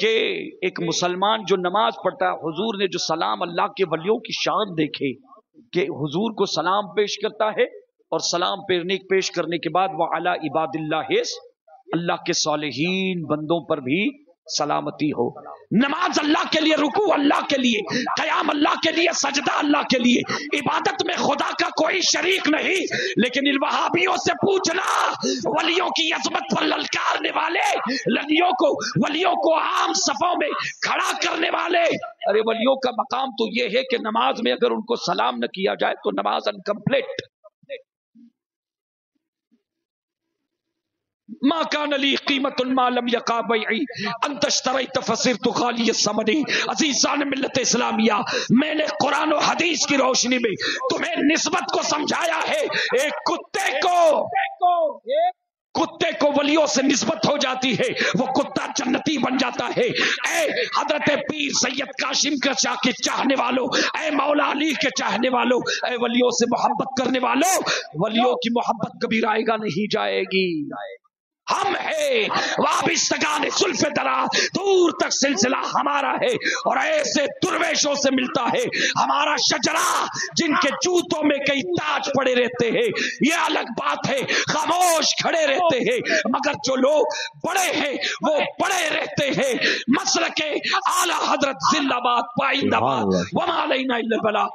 کہ ایک مسلمان جو نماز پڑھتا ہے، حضور نے جو سلام اللہ کے ولیوں کی شان دیکھے کہ حضور کو سلام پیش کرتا ہے اور سلام پیش کرنے کے بعد وہ علی عباد اللہ کے صالحین بندوں پر بھی سلامتی ہو۔ نماز اللہ کے لیے، رکوع اللہ کے لیے، قیام اللہ کے لیے، سجدہ اللہ کے لیے، عبادت میں خدا کا کوئی شریک نہیں۔ لیکن ان وہابیوں سے پوچھنا، ولیوں کی عظمت پر للکارنے والے، ولیوں کو عام صفوں میں کھڑا کرنے والے، ارے ولیوں کا مقام تو یہ ہے کہ نماز میں اگر ان کو سلام نہ کیا جائے تو نماز انکمپلیٹ۔ ما کان لی قیمت ما لم یقع بیعی انت اشتریت فصرت خالی الثمن۔ عزیزان ملت اسلامیہ، میں نے قرآن و حدیث کی روشنی میں تمہیں نسبت کو سمجھایا ہے۔ ایک کتے کو ولیوں سے نسبت ہو جاتی ہے، وہ کتا جنتی بن جاتا ہے۔ اے حضرت پیر سید کاشم کے چاہنے والوں، اے مولا علی کے چاہنے والوں، اے ولیوں سے محبت کرنے والوں، ولیوں کی محبت کبھی رائے گا نہیں جائے گی۔ ہم ہیں وابستگان زلف دراز، دور تک سلسلہ ہمارا ہے اور ایسے درویشوں سے ملتا ہے ہمارا شجرہ جن کے جوتوں میں کئی تاج پڑے رہتے ہیں۔ یہ الگ بات ہے، خاموش کھڑے رہتے ہیں، مگر جو لوگ بڑے ہیں وہ بڑے رہتے ہیں۔ مسلک اعلی حضرت زندہ باد، پائندہ باد، وما علینا الا البلاغ۔